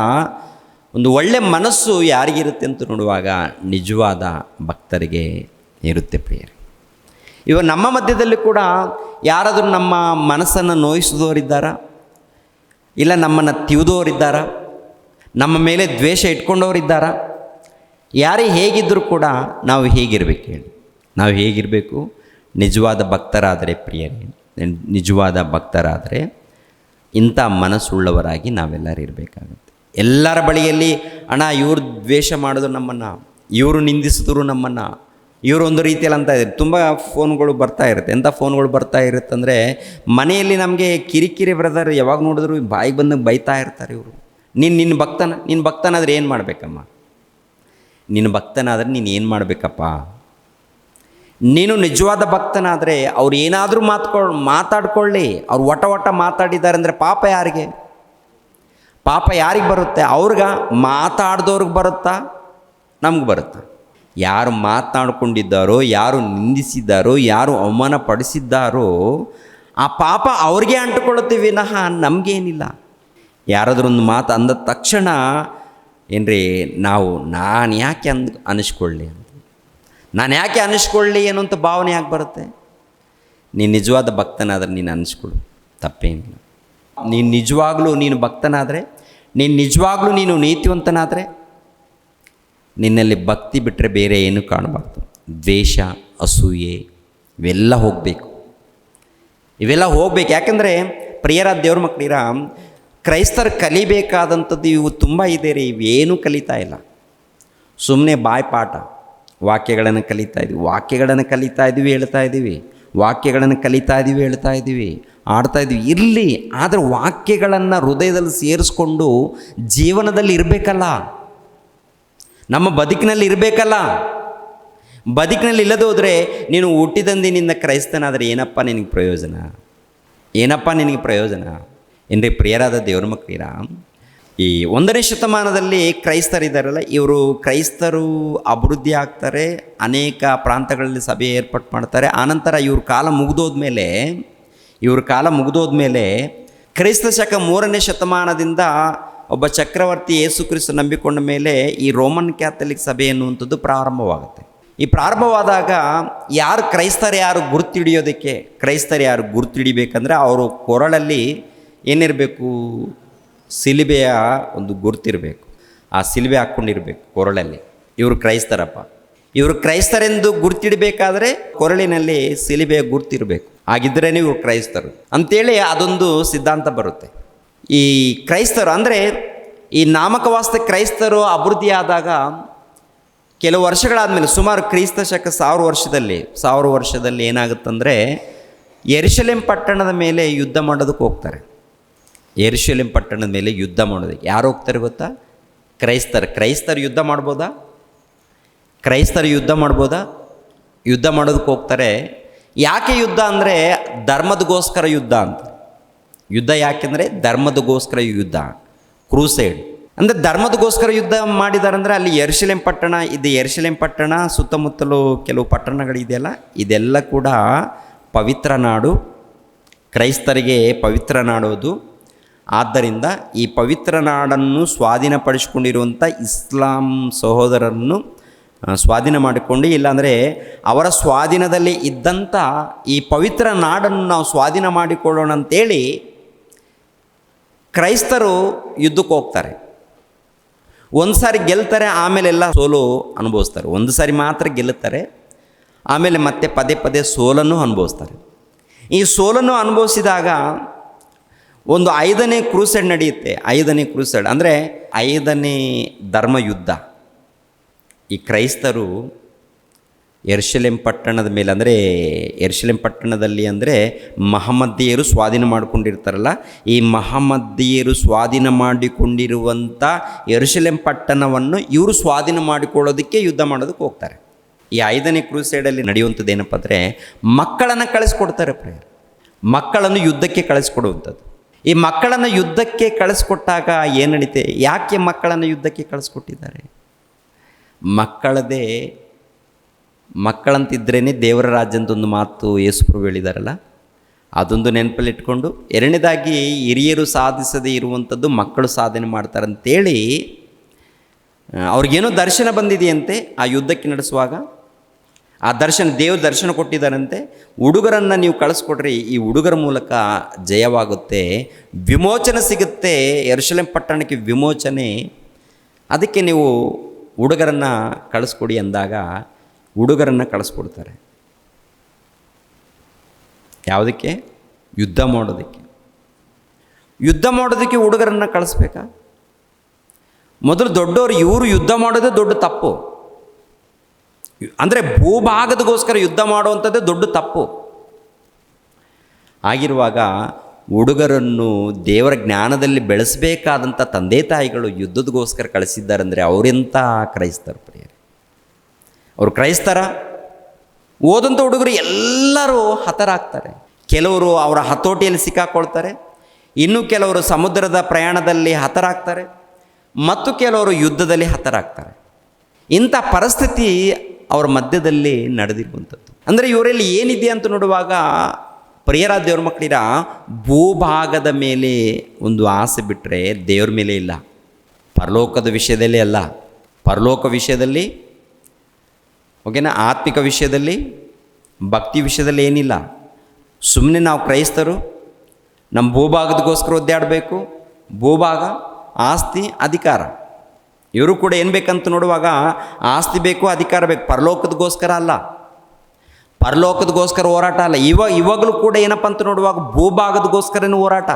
ಒಂದು ಒಳ್ಳೆಯ ಮನಸ್ಸು ಯಾರಿಗಿರುತ್ತೆ ಅಂತ ನೋಡುವಾಗ ನಿಜವಾದ ಭಕ್ತರಿಗೆ ಇರುತ್ತೆ ಪ್ರಿಯರೇ. ಇವಾಗ ನಮ್ಮ ಮಧ್ಯದಲ್ಲಿ ಕೂಡ ಯಾರಾದರೂ ನಮ್ಮ ಮನಸ್ಸನ್ನು ನೋಯಿಸಿದವರಿದ್ದಾರಾ, ಇಲ್ಲ ನಮ್ಮನ್ನು ತಿವಿದವರಿದ್ದಾರಾ, ನಮ್ಮ ಮೇಲೆ ದ್ವೇಷ ಇಟ್ಕೊಂಡವರಿದ್ದಾರಾ? ಯಾರೇ ಹೇಗಿದ್ದರೂ ಕೂಡ ನಾವು ಹೇಗಿರಬೇಕು ಹೇಳಿ? ನಾವು ಹೇಗಿರಬೇಕು? ನಿಜವಾದ ಭಕ್ತರಾದರೆ ಪ್ರಿಯರೇ, ನಿಜವಾದ ಭಕ್ತರಾದರೆ ಇಂಥ ಮನಸ್ಸುಳ್ಳವರಾಗಿ ನಾವೆಲ್ಲರೂ ಇರಬೇಕಾಗುತ್ತೆ. ಎಲ್ಲರ ಬಳಿಯಲ್ಲಿ ಅಣ್ಣ ಇವರು ದ್ವೇಷ ಮಾಡಿದ್ರು ನಮ್ಮನ್ನು, ಇವರು ನಿಂದಿಸಿದ್ರು ನಮ್ಮನ್ನು, ಇವರು ಒಂದು ರೀತಿಯಲ್ಲಿ ಅಂತ ಇದೆ. ತುಂಬ ಫೋನ್ಗಳು ಬರ್ತಾ ಇರುತ್ತೆ. ಎಂಥ ಫೋನ್ಗಳು ಬರ್ತಾ ಇರುತ್ತಂದರೆ, ಮನೆಯಲ್ಲಿ ನಮಗೆ ಕಿರಿಕಿರಿ ಬ್ರದರ್ ಯಾವಾಗ ನೋಡಿದ್ರು ಬಾಯಿಗೆ ಬಂದು ಬೈತಾ ಇರ್ತಾರೆ ಇವರು. ನಿನ್ನ ಭಕ್ತನಾದರೆ ಏನು ಮಾಡಬೇಕಮ್ಮ? ನಿನ್ನ ಭಕ್ತನಾದರೆ ನೀನು ಏನು ಮಾಡಬೇಕಪ್ಪ? ನೀನು ನಿಜವಾದ ಭಕ್ತನಾದರೆ ಅವ್ರು ಏನಾದರೂ ಮಾತಾಡ್ಕೊಳ್ಳಿ. ಅವ್ರು ಒಟ ಮಾತಾಡಿದ್ದಾರೆ ಅಂದರೆ ಪಾಪ ಯಾರಿಗೆ? ಪಾಪ ಯಾರಿಗೆ ಬರುತ್ತೆ? ಅವ್ರಿಗೆ ಮಾತಾಡ್ದವ್ರಿಗೆ ಬರುತ್ತಾ, ನಮ್ಗೆ ಬರುತ್ತಾ? ಯಾರು ಮಾತನಾಡ್ಕೊಂಡಿದ್ದಾರೋ, ಯಾರು ನಿಂದಿಸಿದ್ದಾರೋ, ಯಾರು ಅವಮಾನ ಪಡಿಸಿದ್ದಾರೋ ಆ ಪಾಪ ಅವ್ರಿಗೆ ಅಂಟುಕೊಳ್ಳುತ್ತೆ ವಿನಃ ನಮಗೇನಿಲ್ಲ. ಯಾರಾದರೂ ಒಂದು ಮಾತು ಅಂದ ತಕ್ಷಣ ಏನ್ರಿ ನಾನು ಯಾಕೆ ಅನಿಸ್ಕೊಳ್ಳಿ ಅಂತ, ನಾನು ಯಾಕೆ ಅನಿಸ್ಕೊಳ್ಳಿ ಅನ್ನೋಂಥ ಭಾವನೆ ಯಾಕೆ ಬರುತ್ತೆ? ನೀನು ನಿಜವಾದ ಭಕ್ತನಾದರೆ ನೀನು ಅನಿಸ್ಕೊಳ್ಳು, ತಪ್ಪೇನಿಲ್ಲ. ನೀನು ನಿಜವಾಗ್ಲೂ ನೀನು ಭಕ್ತನಾದರೆ, ನೀನು ನಿಜವಾಗ್ಲೂ ನೀನು ನೀತಿವಂತನಾದರೆ ನಿನ್ನಲ್ಲಿ ಭಕ್ತಿ ಬಿಟ್ಟರೆ ಬೇರೆ ಏನೂ ಕಾಣಬಾರ್ದು. ದ್ವೇಷ, ಅಸೂಯೆ ಇವೆಲ್ಲ ಹೋಗಬೇಕು. ಯಾಕೆಂದರೆ ಪ್ರಿಯರಾದ ದೇವ್ರ ಮಕ್ಕಳಿರ ಕ್ರೈಸ್ತರು ಕಲಿಬೇಕಾದಂಥದ್ದು ಇವು ತುಂಬ ಇದೆ ರೀ. ಇವೇನೂ ಕಲಿತಾ ಇಲ್ಲ, ಸುಮ್ಮನೆ ಬಾಯ್ಪಾಠ. ವಾಕ್ಯಗಳನ್ನು ಕಲಿತಾ ಇದ್ದೀವಿ, ಹೇಳ್ತಾ ಇದ್ದೀವಿ, ಆಡ್ತಾ ಇದ್ದೀವಿ. ಇರಲಿ, ಆದರೆ ವಾಕ್ಯಗಳನ್ನು ಹೃದಯದಲ್ಲಿ ಸೇರಿಸ್ಕೊಂಡು ಜೀವನದಲ್ಲಿ ಇರಬೇಕಲ್ಲ, ನಮ್ಮ ಬದುಕಿನಲ್ಲಿ ಇರಬೇಕಲ್ಲ. ಬದುಕಿನಲ್ಲಿ ಇಲ್ಲದೆ ಹೋದರೆ ನೀನು ಹುಟ್ಟಿದಂದಿನಿಂದ ಕ್ರೈಸ್ತನಾದರೆ ಏನಪ್ಪ ನಿನಗೆ ಪ್ರಯೋಜನ? ಏನ್ರಿ ಪ್ರಿಯರಾದ ದೇವ್ರ ಮಕ್ಕಳಿರ, ಈ 1ನೇ ಶತಮಾನದಲ್ಲಿ ಕ್ರೈಸ್ತರಿದ್ದಾರಲ್ಲ, ಕ್ರೈಸ್ತರು ಅಭಿವೃದ್ಧಿ ಆಗ್ತಾರೆ, ಅನೇಕ ಪ್ರಾಂತಗಳಲ್ಲಿ ಸಭೆ ಏರ್ಪಾటు ಮಾಡ್ತಾರೆ. ಆನಂತರ ಇವ್ರ ಕಾಲ ಮುಗಿದೋದ್ಮೇಲೆ ಕ್ರೈಸ್ತ ಶಕ 3ನೇ ಶತಮಾನದಿಂದ ಒಬ್ಬ ಚಕ್ರವರ್ತಿ ಯೇಸು ಕ್ರಿಸ್ತ ನಂಬಿಕೊಂಡ ಮೇಲೆ ಈ ರೋಮನ್ ಕ್ಯಾಥಲಿಕ್ ಸಭೆ ಎನ್ನುವಂಥದ್ದು ಪ್ರಾರಂಭವಾಗುತ್ತೆ. ಈ ಪ್ರಾರಂಭವಾದಾಗ ಕ್ರೈಸ್ತರು ಗುರುತಿಡಿಬೇಕಂದ್ರೆ ಅವರು ಕೊರಳಲ್ಲಿ ಏನಿರಬೇಕು? ಸಿಲಿಬೆಯ ಒಂದು ಗುರುತಿರಬೇಕು. ಆ ಸಿಲಿಬೆ ಹಾಕ್ಕೊಂಡಿರಬೇಕು ಕೊರಳಲ್ಲಿ. ಇವರು ಕ್ರೈಸ್ತರೆಂದು ಗುರುತಿಡಬೇಕಾದ್ರೆ ಕೊರಳಿನಲ್ಲಿ ಸಿಲಿಬೆಯ ಗುರುತಿರಬೇಕು. ಹಾಗಿದ್ರೇ ಇವರು ಕ್ರೈಸ್ತರು ಅಂಥೇಳಿ ಅದೊಂದು ಸಿದ್ಧಾಂತ ಬರುತ್ತೆ. ಈ ಕ್ರೈಸ್ತರು ಅಂದರೆ ಈ ನಾಮಕವಾಸ್ತ ಕ್ರೈಸ್ತರು ಅಭಿವೃದ್ಧಿ ಆದಾಗ ಕೆಲವು ವರ್ಷಗಳಾದಮೇಲೆ, ಸುಮಾರು ಕ್ರಿಸ್ತ ಶಕ 1000 ವರ್ಷದಲ್ಲಿ ಏನಾಗುತ್ತಂದರೆ ಯೆರೂಸಲೇಮ್ ಪಟ್ಟಣದ ಮೇಲೆ ಯುದ್ಧ ಮಾಡೋದಕ್ಕೆ ಹೋಗ್ತಾರೆ. ಯೆರೂಸಲೇಮ್ ಪಟ್ಟಣದ ಮೇಲೆ ಯುದ್ಧ ಮಾಡೋದಕ್ಕೆ ಯಾರು ಹೋಗ್ತಾರೆ ಗೊತ್ತಾ? ಕ್ರೈಸ್ತರು ಯುದ್ಧ ಮಾಡ್ಬೋದಾ? ಯುದ್ಧ ಮಾಡೋದಕ್ಕೆ ಹೋಗ್ತಾರೆ. ಯಾಕೆ ಯುದ್ಧ ಅಂದರೆ ಧರ್ಮದಗೋಸ್ಕರ ಯುದ್ಧ ಅಂತ. ಯುದ್ಧ ಯಾಕೆಂದರೆ ಧರ್ಮದಗೋಸ್ಕರ ಯುದ್ಧ, ಕ್ರೂಸೈಡ್ ಅಂದರೆ ಧರ್ಮದಗೋಸ್ಕರ ಯುದ್ಧ ಮಾಡಿದ್ದಾರೆ. ಅಂದರೆ ಅಲ್ಲಿ ಯೆರೂಸಲೇಮ್ ಪಟ್ಟಣ ಸುತ್ತಮುತ್ತಲು ಕೆಲವು ಪಟ್ಟಣಗಳಿದೆಯಲ್ಲ, ಇದೆಲ್ಲ ಕೂಡ ಪವಿತ್ರ ನಾಡು, ಕ್ರೈಸ್ತರಿಗೆ ಪವಿತ್ರ ನಾಡೋದು. ಆದ್ದರಿಂದ ಈ ಪವಿತ್ರ ನಾಡನ್ನು ಸ್ವಾಧೀನಪಡಿಸಿಕೊಂಡಿರುವಂಥ ಇಸ್ಲಾಂ ಸಹೋದರರನ್ನು ಸ್ವಾಧೀನ ಮಾಡಿಕೊಂಡು, ಇಲ್ಲಾಂದರೆ ಅವರ ಸ್ವಾಧೀನದಲ್ಲಿ ಇದ್ದಂಥ ಈ ಪವಿತ್ರ ನಾಡನ್ನು ನಾವು ಸ್ವಾಧೀನ ಮಾಡಿಕೊಳ್ಳೋಣ ಅಂತೇಳಿ ಕ್ರೈಸ್ತರು ಯುದ್ಧಕ್ಕೆ ಹೋಗ್ತಾರೆ. ಒಂದು ಸಾರಿ ಗೆಲ್ತಾರೆ, ಆಮೇಲೆಲ್ಲ ಸೋಲು ಅನುಭವಿಸ್ತಾರೆ. ಒಂದು ಸಾರಿ ಮಾತ್ರ ಗೆಲ್ಲುತ್ತಾರೆ, ಆಮೇಲೆ ಮತ್ತೆ ಪದೇ ಸೋಲನ್ನು ಅನುಭವಿಸ್ತಾರೆ. ಈ ಸೋಲನ್ನು ಅನುಭವಿಸಿದಾಗ ಒಂದು 5ನೇ ಕ್ರೂಸೈಡ್ ನಡೆಯುತ್ತೆ. 5ನೇ ಕ್ರೂಸೈಡ್ ಅಂದರೆ 5ನೇ ಧರ್ಮಯುದ್ಧ. ಈ ಕ್ರೈಸ್ತರು ಯೆರೂಸಲೇಮ್ ಪಟ್ಟಣದ ಮೇಲೆ, ಅಂದರೆ ಯೆರೂಸಲೇಮ್ ಪಟ್ಟಣದಲ್ಲಿ ಅಂದರೆ ಮಹಮ್ಮದೀಯರು ಸ್ವಾಧೀನ ಮಾಡಿಕೊಂಡಿರ್ತಾರಲ್ಲ, ಈ ಮಹಮ್ಮದೀಯರು ಸ್ವಾಧೀನ ಮಾಡಿಕೊಂಡಿರುವಂಥ ಯೆರೂಸಲೇಮ್ ಪಟ್ಟಣವನ್ನು ಇವರು ಸ್ವಾಧೀನ ಮಾಡಿಕೊಳ್ಳೋದಕ್ಕೆ ಯುದ್ಧ ಮಾಡೋದಕ್ಕೆ ಹೋಗ್ತಾರೆ. ಈ 5ನೇ ಕ್ರೂಸೈಡಲ್ಲಿ ನಡೆಯುವಂಥದ್ದು ಏನಪ್ಪ ಅಂದರೆ ಮಕ್ಕಳನ್ನು ಕಳಿಸ್ಕೊಡ್ತಾರೆ. ಮಕ್ಕಳನ್ನು ಯುದ್ಧಕ್ಕೆ ಕಳಿಸ್ಕೊಡುವಂಥದ್ದು. ಈ ಮಕ್ಕಳನ್ನು ಯುದ್ಧಕ್ಕೆ ಕಳಿಸ್ಕೊಟ್ಟಾಗ ಏನು ನಡೀತೆ? ಯಾಕೆ ಮಕ್ಕಳನ್ನು ಯುದ್ಧಕ್ಕೆ ಕಳಿಸ್ಕೊಟ್ಟಿದ್ದಾರೆ? ಮಕ್ಕಳಂತಿದ್ರೇ ದೇವರ ರಾಜ್ಯ ಅಂತ ಒಂದು ಮಾತು ಯೇಸುಪ್ರಭು ಹೇಳಿದಾರಲ್ಲ, ಅದೊಂದು ನೆನಪಲ್ಲಿ ಇಟ್ಕೊಂಡು, ಎರಡನೇದಾಗಿ ಹಿರಿಯರು ಸಾಧಿಸದೇ ಇರುವಂಥದ್ದು ಮಕ್ಕಳು ಸಾಧನೆ ಮಾಡ್ತಾರಂತೇಳಿ ಅವ್ರಿಗೇನೋ ದರ್ಶನ ಬಂದಿದೆಯಂತೆ ಆ ಯುದ್ಧಕ್ಕೆ ನಡೆಸುವಾಗ. ಆ ದೇವ್ರ ದರ್ಶನ ಕೊಟ್ಟಿದ್ದಾರಂತೆ. ಹುಡುಗರನ್ನು ನೀವು ಕಳಿಸ್ಕೊಡ್ರಿ, ಈ ಹುಡುಗರ ಮೂಲಕ ಜಯವಾಗುತ್ತೆ, ವಿಮೋಚನೆ ಸಿಗುತ್ತೆ, ಯೆರೂಸಲೇಮ್ ಪಟ್ಟಣಕ್ಕೆ ವಿಮೋಚನೆ, ಅದಕ್ಕೆ ನೀವು ಹುಡುಗರನ್ನು ಕಳಿಸ್ಕೊಡಿ ಅಂದಾಗ ಹುಡುಗರನ್ನು ಕಳಿಸ್ಕೊಡ್ತಾರೆ. ಯಾವುದಕ್ಕೆ? ಯುದ್ಧ ಮಾಡೋದಕ್ಕೆ. ಯುದ್ಧ ಮಾಡೋದಕ್ಕೆ ಹುಡುಗರನ್ನು ಕಳಿಸ್ಬೇಕಾ? ಮೊದಲು ದೊಡ್ಡವರು ಇವರು ಯುದ್ಧ ಮಾಡೋದೇ ದೊಡ್ಡ ತಪ್ಪು. ಅಂದರೆ ಭೂಭಾಗದಗೋಸ್ಕರ ಯುದ್ಧ ಮಾಡುವಂಥದ್ದೇ ದೊಡ್ಡ ತಪ್ಪು. ಆಗಿರುವಾಗ ಹುಡುಗರನ್ನು ದೇವರ ಜ್ಞಾನದಲ್ಲಿ ಬೆಳೆಸಬೇಕಾದಂಥ ತಂದೆ ತಾಯಿಗಳು ಯುದ್ಧದಗೋಸ್ಕರ ಕಳಿಸಿದ್ದಾರಂದರೆ ಅವರೆಂಥ ಕ್ರೈಸ್ತರು ಪ್ರಿಯರೇ? ಅವರು ಕ್ರೈಸ್ತರ? ಓದಂಥ ಹುಡುಗರು ಎಲ್ಲರೂ ಹತರಾಗ್ತಾರೆ. ಕೆಲವರು ಅವರ ಹತೋಟಿಯಲ್ಲಿ ಸಿಕ್ಕಾಕೊಳ್ತಾರೆ, ಇನ್ನು ಕೆಲವರು ಸಮುದ್ರದ ಪ್ರಯಾಣದಲ್ಲಿ ಹತರಾಗ್ತಾರೆ, ಮತ್ತು ಕೆಲವರು ಯುದ್ಧದಲ್ಲಿ ಹತರಾಗ್ತಾರೆ. ಇಂಥ ಪರಿಸ್ಥಿತಿ ಅವರ ಮಧ್ಯದಲ್ಲಿ ನಡೆದಿರುವಂಥದ್ದು. ಅಂದರೆ ಇವರಲ್ಲಿ ಏನಿದೆ ಅಂತ ನೋಡುವಾಗ ಪ್ರಿಯರಾದ ದೇವ್ರ ಮಕ್ಕಳಿರ, ಭೂಭಾಗದ ಮೇಲೆ ಒಂದು ಆಸೆ ಬಿಟ್ಟರೆ ದೇವ್ರ ಮೇಲೆ ಇಲ್ಲ. ಪರಲೋಕದ ವಿಷಯದಲ್ಲಿ ಅಲ್ಲ, ಪರಲೋಕ ವಿಷಯದಲ್ಲಿ, ಓಕೆನಾ, ಆತ್ಮಿಕ ವಿಷಯದಲ್ಲಿ, ಭಕ್ತಿ ವಿಷಯದಲ್ಲಿ ಏನಿಲ್ಲ. ಸುಮ್ಮನೆ ನಾವು ಕ್ರೈಸ್ತರು ನಮ್ಮ ಭೂಭಾಗದಗೋಸ್ಕರ ಒದ್ದಾಡಬೇಕು, ಭೂಭಾಗ, ಆಸ್ತಿ, ಅಧಿಕಾರ. ಇವರು ಕೂಡ ಏನು ಬೇಕಂತ ನೋಡುವಾಗ ಆಸ್ತಿ ಬೇಕು, ಅಧಿಕಾರ ಬೇಕು, ಪರಲೋಕದಗೋಸ್ಕರ ಅಲ್ಲ, ಪರಲೋಕದಗೋಸ್ಕರ ಹೋರಾಟ ಅಲ್ಲ. ಇವಾಗಲೂ ಕೂಡ ಏನಪ್ಪ ಅಂತ ನೋಡುವಾಗ ಭೂಭಾಗದಗೋಸ್ಕರನೂ ಹೋರಾಟ.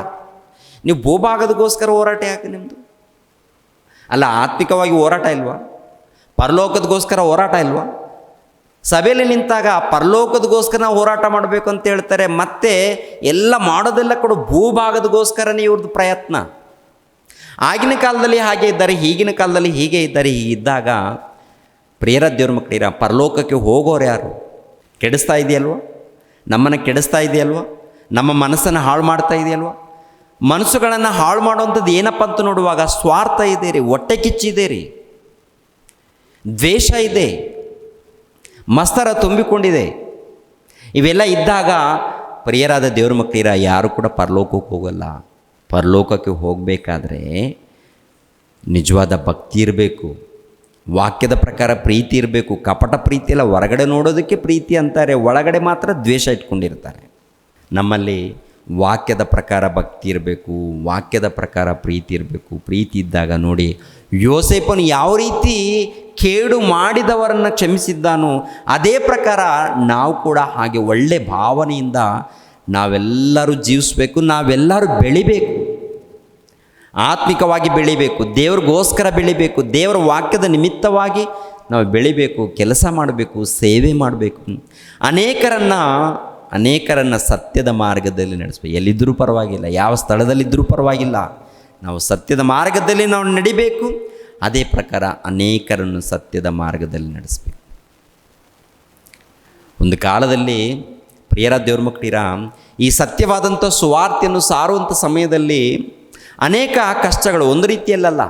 ನೀವು ಭೂಭಾಗದಗೋಸ್ಕರ ಹೋರಾಟ ಯಾಕೆ ನಿಮ್ಮದು? ಅಲ್ಲ, ಆತ್ಮಿಕವಾಗಿ ಹೋರಾಟ ಇಲ್ವಾ? ಪರಲೋಕದಗೋಸ್ಕರ ಹೋರಾಟ ಇಲ್ವಾ? ಸಭೆಯಲ್ಲಿ ನಿಂತಾಗ ಪರಲೋಕದಗೋಸ್ಕರ ಹೋರಾಟ ಮಾಡಬೇಕು ಅಂತ ಹೇಳ್ತಾರೆ, ಮತ್ತೆ ಎಲ್ಲ ಮಾಡೋದೆಲ್ಲ ಕೂಡ ಭೂಭಾಗದಗೋಸ್ಕರನೇ ಇವ್ರದ್ದು ಪ್ರಯತ್ನ. ಆಗಿನ ಕಾಲದಲ್ಲಿ ಹಾಗೆ ಇದ್ದಾರೆ, ಈಗಿನ ಕಾಲದಲ್ಲಿ ಹೀಗೆ ಇದ್ದಾರೆ. ಹೀಗಿದ್ದಾಗ ಪ್ರಿಯರ ದೇವ್ರ ಮಕ್ಕಳಿರ, ಪರಲೋಕಕ್ಕೆ ಹೋಗೋರು ಯಾರು? ಕೆಡಿಸ್ತಾ ಇದೆಯಲ್ವ? ನಮ್ಮನ್ನು ಕೆಡಿಸ್ತಾ ಇದೆಯಲ್ವ? ನಮ್ಮ ಮನಸ್ಸನ್ನು ಹಾಳು ಮಾಡ್ತಾ ಇದೆಯಲ್ವ? ಮನಸ್ಸುಗಳನ್ನು ಹಾಳು ಮಾಡುವಂಥದ್ದು ಏನಪ್ಪ ಅಂತ ನೋಡುವಾಗ ಸ್ವಾರ್ಥ ಇದೆ ರೀ, ಹೊಟ್ಟೆ ಕಿಚ್ಚಿದೆ ರೀ, ದ್ವೇಷ ಇದೆ, ಮತ್ಸರ ತುಂಬಿಕೊಂಡಿದೆ. ಇವೆಲ್ಲ ಇದ್ದಾಗ ಪ್ರಿಯರಾದ ದೇವ್ರ ಮಕ್ಕಳಿರ, ಯಾರು ಕೂಡ ಪರಲೋಕಕ್ಕೆ ಹೋಗಲ್ಲ. ಪರಲೋಕಕ್ಕೆ ಹೋಗಬೇಕಾದ್ರೆ ನಿಜವಾದ ಭಕ್ತಿ ಇರಬೇಕು, ವಾಕ್ಯದ ಪ್ರಕಾರ ಪ್ರೀತಿ ಇರಬೇಕು. ಕಪಟ ಪ್ರೀತಿ ಎಲ್ಲ, ಹೊರಗಡೆ ನೋಡೋದಕ್ಕೆ ಪ್ರೀತಿ ಅಂತಾರೆ, ಒಳಗಡೆ ಮಾತ್ರ ದ್ವೇಷ ಇಟ್ಕೊಂಡಿರ್ತಾರೆ. ನಮ್ಮಲ್ಲಿ ವಾಕ್ಯದ ಪ್ರಕಾರ ಭಕ್ತಿ ಇರಬೇಕು, ವಾಕ್ಯದ ಪ್ರಕಾರ ಪ್ರೀತಿ ಇರಬೇಕು. ಪ್ರೀತಿ ಇದ್ದಾಗ ನೋಡಿ, ಯೋಸೇಫನು ಯಾವ ರೀತಿ ಕೇಡು ಮಾಡಿದವರನ್ನು ಕ್ಷಮಿಸಿದ್ದಾನೋ ಅದೇ ಪ್ರಕಾರ ನಾವು ಕೂಡ ಹಾಗೆ ಒಳ್ಳೆ ಭಾವನೆಯಿಂದ ನಾವೆಲ್ಲರೂ ಜೀವಿಸಬೇಕು, ನಾವೆಲ್ಲರೂ ಬೆಳಿಬೇಕು, ಆತ್ಮಿಕವಾಗಿ ಬೆಳಿಬೇಕು, ದೇವ್ರಿಗೋಸ್ಕರ ಬೆಳಿಬೇಕು, ದೇವರ ವಾಕ್ಯದ ನಿಮಿತ್ತವಾಗಿ ನಾವು ಬೆಳಿಬೇಕು, ಕೆಲಸ ಮಾಡಬೇಕು, ಸೇವೆ ಮಾಡಬೇಕು, ಅನೇಕರನ್ನು ಸತ್ಯದ ಮಾರ್ಗದಲ್ಲಿ ನಡೆಸಬೇಕು. ಎಲ್ಲಿದ್ದರೂ ಪರವಾಗಿಲ್ಲ, ಯಾವ ಸ್ಥಳದಲ್ಲಿದ್ದರೂ ಪರವಾಗಿಲ್ಲ, ನಾವು ಸತ್ಯದ ಮಾರ್ಗದಲ್ಲಿ ನಾವು ನಡಿಬೇಕು. ಅದೇ ಪ್ರಕಾರ ಅನೇಕರನ್ನು ಸತ್ಯದ ಮಾರ್ಗದಲ್ಲಿ ನಡೆಸಬೇಕು. ಒಂದು ಕಾಲದಲ್ಲಿ ಪ್ರಿಯರ ದೇವ್ರ ಮಕ್ಕಳಿರ, ಈ ಸತ್ಯವಾದಂಥ ಸುವಾರ್ತೆಯನ್ನು ಸಾರುವಂಥ ಸಮಯದಲ್ಲಿ ಅನೇಕ ಕಷ್ಟಗಳು, ಒಂದು ರೀತಿಯಲ್ಲಲ್ಲ,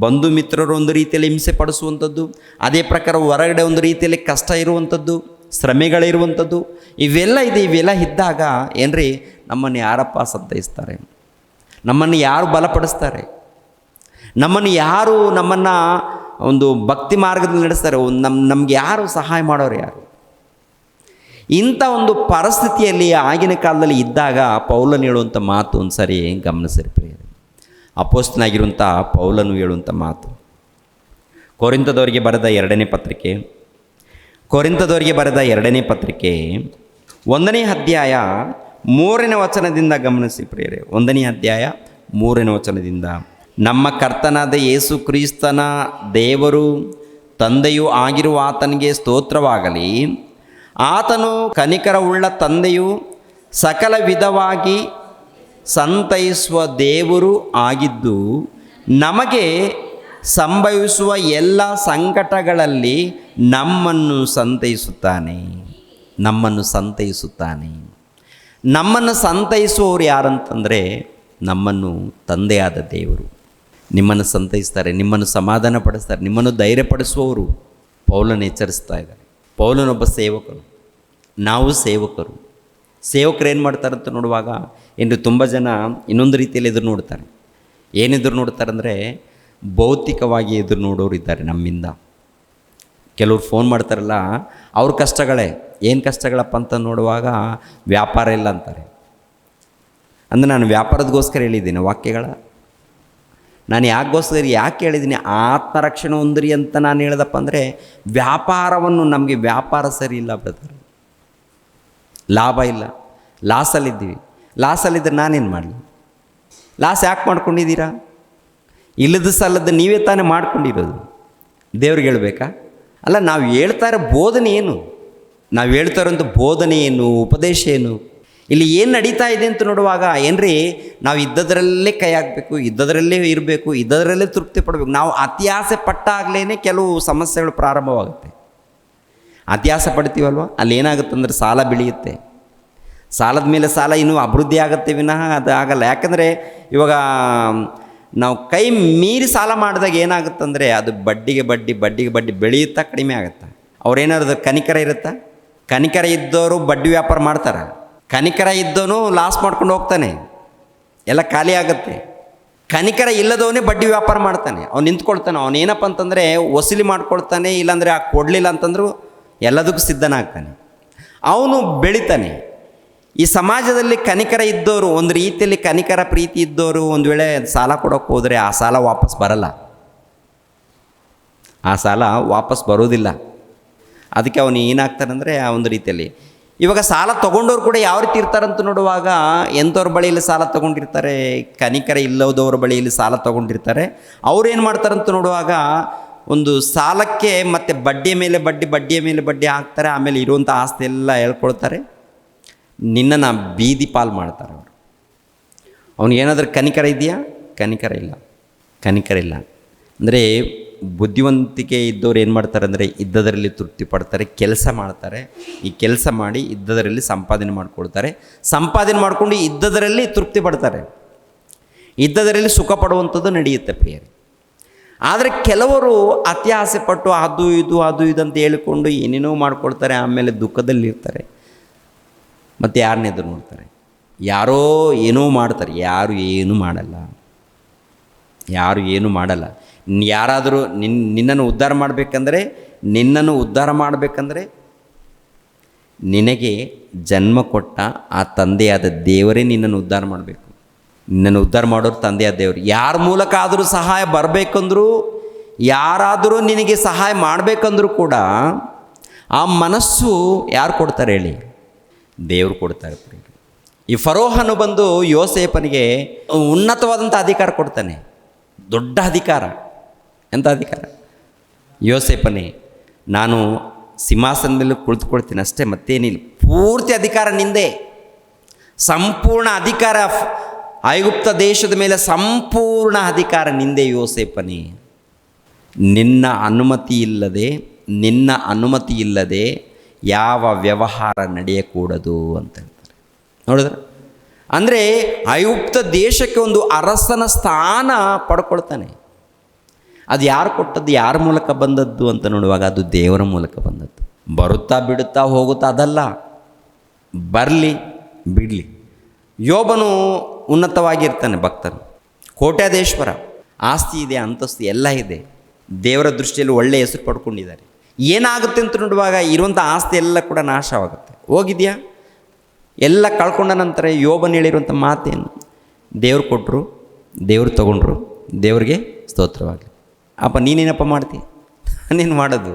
ಬಂಧು ಮಿತ್ರರು ಒಂದು ರೀತಿಯಲ್ಲಿ ಹಿಂಸೆ ಪಡಿಸುವಂಥದ್ದು, ಅದೇ ಪ್ರಕಾರ ಹೊರಗಡೆ ಒಂದು ರೀತಿಯಲ್ಲಿ ಕಷ್ಟ ಇರುವಂಥದ್ದು, ಶ್ರಮೆಗಳಿರುವಂಥದ್ದು, ಇವೆಲ್ಲ ಇದ್ದಾಗ ಏನ್ರಿ, ನಮ್ಮನ್ನು ಯಾರಪ್ಪ ಸಂತೈಸ್ತಾರೆ? ನಮ್ಮನ್ನು ಯಾರು ಬಲಪಡಿಸ್ತಾರೆ? ನಮ್ಮನ್ನು ಒಂದು ಭಕ್ತಿ ಮಾರ್ಗದಲ್ಲಿ ನಡೆಸ್ತಾರೆ? ನಮ್ಗೆ ಯಾರು ಸಹಾಯ ಮಾಡೋರು ಯಾರು? ಇಂಥ ಒಂದು ಪರಿಸ್ಥಿತಿಯಲ್ಲಿ ಆಗಿನ ಕಾಲದಲ್ಲಿ ಇದ್ದಾಗ ಪೌಲನು ಹೇಳುವಂಥ ಮಾತು ಒಂದು ಸರಿ ಗಮನಿಸಿರಿ ಪ್ರಿಯರೇ. ಅಪೊಸ್ತಲನಾಗಿರುವಂಥ ಪೌಲನು ಹೇಳುವಂಥ ಮಾತು, ಕೊರಿಂಥದವರಿಗೆ ಬರೆದ ಎರಡನೇ ಪತ್ರಿಕೆ 1ನೇ ಅಧ್ಯಾಯ 3ನೇ ವಚನದಿಂದ ಗಮನಿಸಿ ಪ್ರಿಯರೇ. 1ನೇ ಅಧ್ಯಾಯ 3ನೇ ವಚನದಿಂದ, ನಮ್ಮ ಕರ್ತನಾದ ಯೇಸು ಕ್ರಿಸ್ತನ ದೇವರು ತಂದೆಯೂ ಆಗಿರುವ ಆತನಿಗೆ ಸ್ತೋತ್ರವಾಗಲಿ. ಆತನು ಕನಿಕರವುಳ್ಳ ತಂದೆಯು ಸಕಲ ವಿಧವಾಗಿ ಸಂತೈಸುವ ದೇವರು ಆಗಿದ್ದು, ನಮಗೆ ಸಂಭವಿಸುವ ಎಲ್ಲ ಸಂಕಟಗಳಲ್ಲಿ ನಮ್ಮನ್ನು ಸಂತೈಸುತ್ತಾನೆ. ನಮ್ಮನ್ನು ಸಂತೈಸುವವರು ಯಾರಂತಂದರೆ ನಮ್ಮನ್ನು ತಂದೆಯಾದ ದೇವರು. ನಿಮ್ಮನ್ನು ಸಂತೈಸ್ತಾರೆ, ನಿಮ್ಮನ್ನು ಸಮಾಧಾನ ಪಡಿಸ್ತಾರೆ, ನಿಮ್ಮನ್ನು ಧೈರ್ಯಪಡಿಸುವವರು. ಪೌಲನು ಎಚ್ಚರಿಸ್ತಾ ಇದ್ದಾರೆ. ಪೌಲನೊಬ್ಬ ಸೇವಕರು, ನಾವು ಸೇವಕರು ಏನು ಮಾಡ್ತಾರಂತ ನೋಡುವಾಗ, ಇಂದು ತುಂಬ ಜನ ಇನ್ನೊಂದು ರೀತಿಯಲ್ಲಿ ಎದುರು ನೋಡ್ತಾರೆ. ಏನೆದುರು ನೋಡ್ತಾರೆ ಅಂದರೆ, ಭೌತಿಕವಾಗಿ ಎದುರು ನೋಡೋರು ಇದ್ದಾರೆ ನಮ್ಮಿಂದ. ಕೆಲವ್ರು ಫೋನ್ ಮಾಡ್ತಾರಲ್ಲ, ಅವ್ರ ಕಷ್ಟಗಳೇ. ಏನು ಕಷ್ಟಗಳಪ್ಪ ಅಂತ ನೋಡುವಾಗ ವ್ಯಾಪಾರ ಇಲ್ಲ ಅಂತಾರೆ. ಅಂದರೆ ನಾನು ವ್ಯಾಪಾರದಗೋಸ್ಕರ ಹೇಳಿದ್ದೀನಿ ವಾಕ್ಯಗಳ. ನಾನು ಯಾಕೆ ಹೇಳಿದ್ದೀನಿ, ಆತ್ಮರಕ್ಷಣೆ ಹೊಂದಿರಿ ಅಂತ ನಾನು ಹೇಳ್ದಪ್ಪ ಅಂದರೆ, ವ್ಯಾಪಾರವನ್ನು ನಮಗೆ ವ್ಯಾಪಾರ ಸರಿ ಇಲ್ಲ ಬ್ರದರ್, ಲಾಭ ಇಲ್ಲ, ಲಾಸಲ್ಲಿದ್ದೀವಿ. ಲಾಸಲ್ಲಿದ್ದರೆ ನಾನೇನು ಮಾಡಲಿ? ಲಾಸ್ ಯಾಕೆ ಮಾಡ್ಕೊಂಡಿದ್ದೀರಾ? ಇಲ್ಲದ ಸಲ್ಲದ ನೀವೇ ತಾನೇ ಮಾಡ್ಕೊಂಡಿರೋದು. ದೇವ್ರಿಗೆ ಹೇಳ್ಬೇಕಾ? ಅಲ್ಲ, ನಾವು ಹೇಳ್ತಾ ಇರೋ ಬೋಧನೆ ಏನು? ನಾವು ಹೇಳ್ತಾ ಇರೋಂಥ ಬೋಧನೆ ಏನು, ಉಪದೇಶ ಏನು, ಇಲ್ಲಿ ಏನು ನಡೀತಾ ಇದೆ ಅಂತ ನೋಡುವಾಗ ಏನ್ರಿ, ನಾವು ಇದ್ದದರಲ್ಲೇ ಕೈ ಹಾಕಬೇಕು, ಇದ್ದದರಲ್ಲೇ ಇರಬೇಕು, ಇದ್ದದರಲ್ಲೇ ತೃಪ್ತಿ ಪಡಬೇಕು. ನಾವು ಅತ್ಯಾಸೆ ಪಟ್ಟಾಗಲೇ ಕೆಲವು ಸಮಸ್ಯೆಗಳು ಪ್ರಾರಂಭವಾಗುತ್ತೆ. ಅತ್ಯಾಸೆ ಪಡ್ತೀವಲ್ವ, ಅಲ್ಲಿ ಏನಾಗುತ್ತೆ ಅಂದರೆ ಸಾಲ ಬೆಳೆಯುತ್ತೆ. ಸಾಲದ ಮೇಲೆ ಸಾಲ ಇನ್ನೂ ಅಭಿವೃದ್ಧಿ ಆಗುತ್ತೆ ವಿನಃ ಅದು ಆಗಲ್ಲ. ಯಾಕಂದರೆ ಇವಾಗ ನಾವು ಕೈ ಮೀರಿ ಸಾಲ ಮಾಡಿದಾಗ ಏನಾಗುತ್ತಂದರೆ ಅದು ಬಡ್ಡಿಗೆ ಬಡ್ಡಿ ಬೆಳೆಯುತ್ತಾ ಕಡಿಮೆ ಆಗುತ್ತೆ. ಅವ್ರೇನಾದ್ರು ಕನಿಕರ ಇರುತ್ತಾ? ಕನಿಕರ ಇದ್ದವರು ಬಡ್ಡಿ ವ್ಯಾಪಾರ ಮಾಡ್ತಾರೆ. ಕನಿಕರ ಇದ್ದವನು ಲಾಸ್ ಮಾಡ್ಕೊಂಡು ಹೋಗ್ತಾನೆ, ಎಲ್ಲ ಖಾಲಿ ಆಗುತ್ತೆ. ಕನಿಕರ ಇಲ್ಲದವನೇ ಬಡ್ಡಿ ವ್ಯಾಪಾರ ಮಾಡ್ತಾನೆ. ಅವ್ನು ನಿಂತ್ಕೊಳ್ತಾನೆ. ಅವನೇನಪ್ಪ ಅಂತಂದರೆ ವಸೂಲಿ ಮಾಡ್ಕೊಳ್ತಾನೆ, ಇಲ್ಲಾಂದರೆ ಆ ಕೊಡಲಿಲ್ಲ ಅಂತಂದರೂ ಎಲ್ಲದಕ್ಕೂ ಸಿದ್ಧನಾಗ್ತಾನೆ, ಅವನು ಬೆಳಿತಾನೆ. ಈ ಸಮಾಜದಲ್ಲಿ ಕನಿಕರ ಇದ್ದವರು, ಒಂದು ರೀತಿಯಲ್ಲಿ ಕನಿಕರ ಪ್ರೀತಿ ಇದ್ದವರು ಒಂದು ವೇಳೆ ಸಾಲ ಕೊಡೋಕ್ಕೆ ಹೋದರೆ ಆ ಸಾಲ ವಾಪಸ್ ಬರಲ್ಲ, ಆ ಸಾಲ ವಾಪಸ್ ಬರೋದಿಲ್ಲ. ಅದಕ್ಕೆ ಅವನು ಏನಾಗ್ತಾನಂದರೆ ಆ ಒಂದು ರೀತಿಯಲ್ಲಿ ಇವಾಗ ಸಾಲ ತೊಗೊಂಡವ್ರು ಕೂಡ ಯಾವ ರೀತಿ ಇರ್ತಾರಂತ ನೋಡುವಾಗ, ಎಂಥವ್ರ ಬಳಿಯಲ್ಲಿ ಸಾಲ ತೊಗೊಂಡಿರ್ತಾರೆ, ಕನಿಕರ ಇಲ್ಲದವ್ರ ಬಳಿಯಲ್ಲಿ ಸಾಲ ತೊಗೊಂಡಿರ್ತಾರೆ. ಅವ್ರು ಏನು ಮಾಡ್ತಾರಂತ ನೋಡುವಾಗ, ಒಂದು ಸಾಲಕ್ಕೆ ಮತ್ತು ಬಡ್ಡಿಯ ಮೇಲೆ ಬಡ್ಡಿ ಹಾಕ್ತಾರೆ. ಆಮೇಲೆ ಇರುವಂಥ ಆಸ್ತಿ ಎಲ್ಲ ಹೇಳ್ಕೊಳ್ತಾರೆ, ನಿನ್ನನ್ನು ಬೀದಿ ಪಾಲು ಮಾಡ್ತಾರೆ ಅವರು. ಅವನಿಗೇನಾದರೂ ಕನಿಕರ ಇದೆಯಾ? ಕನಿಕರ ಇಲ್ಲ. ಅಂದರೆ ಬುದ್ಧಿವಂತಿಕೆ ಇದ್ದವ್ರು ಏನು ಮಾಡ್ತಾರೆ ಅಂದರೆ, ಇದ್ದದರಲ್ಲಿ ತೃಪ್ತಿ ಪಡ್ತಾರೆ, ಕೆಲಸ ಮಾಡ್ತಾರೆ. ಈ ಕೆಲಸ ಮಾಡಿ ಇದ್ದದರಲ್ಲಿ ಸಂಪಾದನೆ ಮಾಡಿಕೊಂಡು ಇದ್ದದರಲ್ಲಿ ತೃಪ್ತಿ ಪಡ್ತಾರೆ, ಇದ್ದದರಲ್ಲಿ ಸುಖ ಪಡುವಂಥದ್ದು ನಡೆಯುತ್ತೆ ಪ್ರಿಯರೇ. ಆದರೆ ಕೆಲವರು ಅತ್ಯಾಸೆ ಪಟ್ಟು ಅದು ಇದು ಅಂತ ಹೇಳಿಕೊಂಡು ಏನೇನೋ ಮಾಡ್ಕೊಳ್ತಾರೆ, ಆಮೇಲೆ ದುಃಖದಲ್ಲಿರ್ತಾರೆ. ಮತ್ತು ಯಾರನ್ನ ಎದುರು ನೋಡ್ತಾರೆ? ಯಾರೋ ಏನೋ ಮಾಡ್ತಾರೆ, ಯಾರು ಏನೂ ಮಾಡಲ್ಲ. ಯಾರಾದರೂ ನಿನ್ನನ್ನು ಉದ್ಧಾರ ಮಾಡಬೇಕಂದ್ರೆ ನಿನಗೆ ಜನ್ಮ ಕೊಟ್ಟ ಆ ತಂದೆಯಾದ ದೇವರೇ ನಿನ್ನನ್ನು ಉದ್ಧಾರ ಮಾಡಬೇಕು. ನಿನ್ನನ್ನು ಉದ್ಧಾರ ಮಾಡೋರು ತಂದೆಯಾದ ದೇವರು. ಯಾರ ಮೂಲಕ ಆದರೂ ಸಹಾಯ ಬರಬೇಕಂದ್ರೂ, ಯಾರಾದರೂ ನಿನಗೆ ಸಹಾಯ ಮಾಡಬೇಕಂದ್ರೂ ಕೂಡ ಆ ಮನಸ್ಸು ಯಾರು ಕೊಡ್ತಾರೆ ಹೇಳಿ? ದೇವರು ಕೊಡ್ತಾರೆ. ಈ ಫರೋಹನು ಬಂದು ಯೋಸೇಫನಿಗೆ ಉನ್ನತವಾದಂಥ ಅಧಿಕಾರ ಕೊಡ್ತಾನೆ, ದೊಡ್ಡ ಅಧಿಕಾರ. ಎಂಥ ಅಧಿಕಾರ? ಯೋಸೇಫನೇ, ನಾನು ಸಿಂಹಾಸನದಲ್ಲಿ ಕುಳಿತುಕೊಳ್ತೀನಿ ಅಷ್ಟೇ, ಮತ್ತೇನಿಲ್ಲ, ಪೂರ್ತಿ ಅಧಿಕಾರ ನಿಂದೆ, ಸಂಪೂರ್ಣ ಅಧಿಕಾರ. ಐಗುಪ್ತ ದೇಶದ ಮೇಲೆ ಸಂಪೂರ್ಣ ಅಧಿಕಾರ ನಿಂದೆ ಯೋಸೇಫನೇ. ನಿನ್ನ ಅನುಮತಿ ಇಲ್ಲದೆ ಯಾವ ವ್ಯವಹಾರ ನಡೆಯಕೂಡದು ಅಂತ ಹೇಳ್ತಾರೆ. ನೋಡಿದ್ರೆ, ಅಂದರೆ ಐಗುಪ್ತ ದೇಶಕ್ಕೆ ಒಂದು ಅರಸನ ಸ್ಥಾನ ಪಡ್ಕೊಳ್ತಾನೆ. ಅದು ಯಾರು ಕೊಟ್ಟದ್ದು, ಯಾರ ಮೂಲಕ ಬಂದದ್ದು ಅಂತ ನೋಡುವಾಗ ಅದು ದೇವರ ಮೂಲಕ ಬಂದದ್ದು. ಬರುತ್ತಾ ಬಿಡುತ್ತಾ ಹೋಗುತ್ತಾ ಅದಲ್ಲ, ಬರಲಿ ಬಿಡಲಿ. ಯೋಬನು ಉನ್ನತವಾಗಿರ್ತಾನೆ, ಭಕ್ತನು ಕೋಟ್ಯಾಧೀಶ್ವರ, ಆಸ್ತಿ ಇದೆ, ಅಂತಸ್ತು ಎಲ್ಲ ಇದೆ, ದೇವರ ದೃಷ್ಟಿಯಲ್ಲಿ ಒಳ್ಳೆಯ ಹೆಸರು ಪಡ್ಕೊಂಡಿದ್ದಾರೆ. ಏನಾಗುತ್ತೆ ಅಂತ ನೋಡುವಾಗ ಇರುವಂಥ ಆಸ್ತಿ ಎಲ್ಲ ಕೂಡ ನಾಶವಾಗುತ್ತೆ. ಹೋಗಿದೆಯಾ? ಎಲ್ಲ ಕಳ್ಕೊಂಡ ನಂತರ ಯೋಬನು ಹೇಳಿರುವಂಥ ಮಾತೇನು? ದೇವ್ರು ಕೊಟ್ಟರು, ದೇವ್ರು ತೊಗೊಂಡ್ರು, ದೇವ್ರಿಗೆ ಸ್ತೋತ್ರವಾಗಲಿ. ಅಪ್ಪ ನೀನೇನಪ್ಪ ಮಾಡ್ತೀನಿ? ನಾನೇನು ಮಾಡೋದು?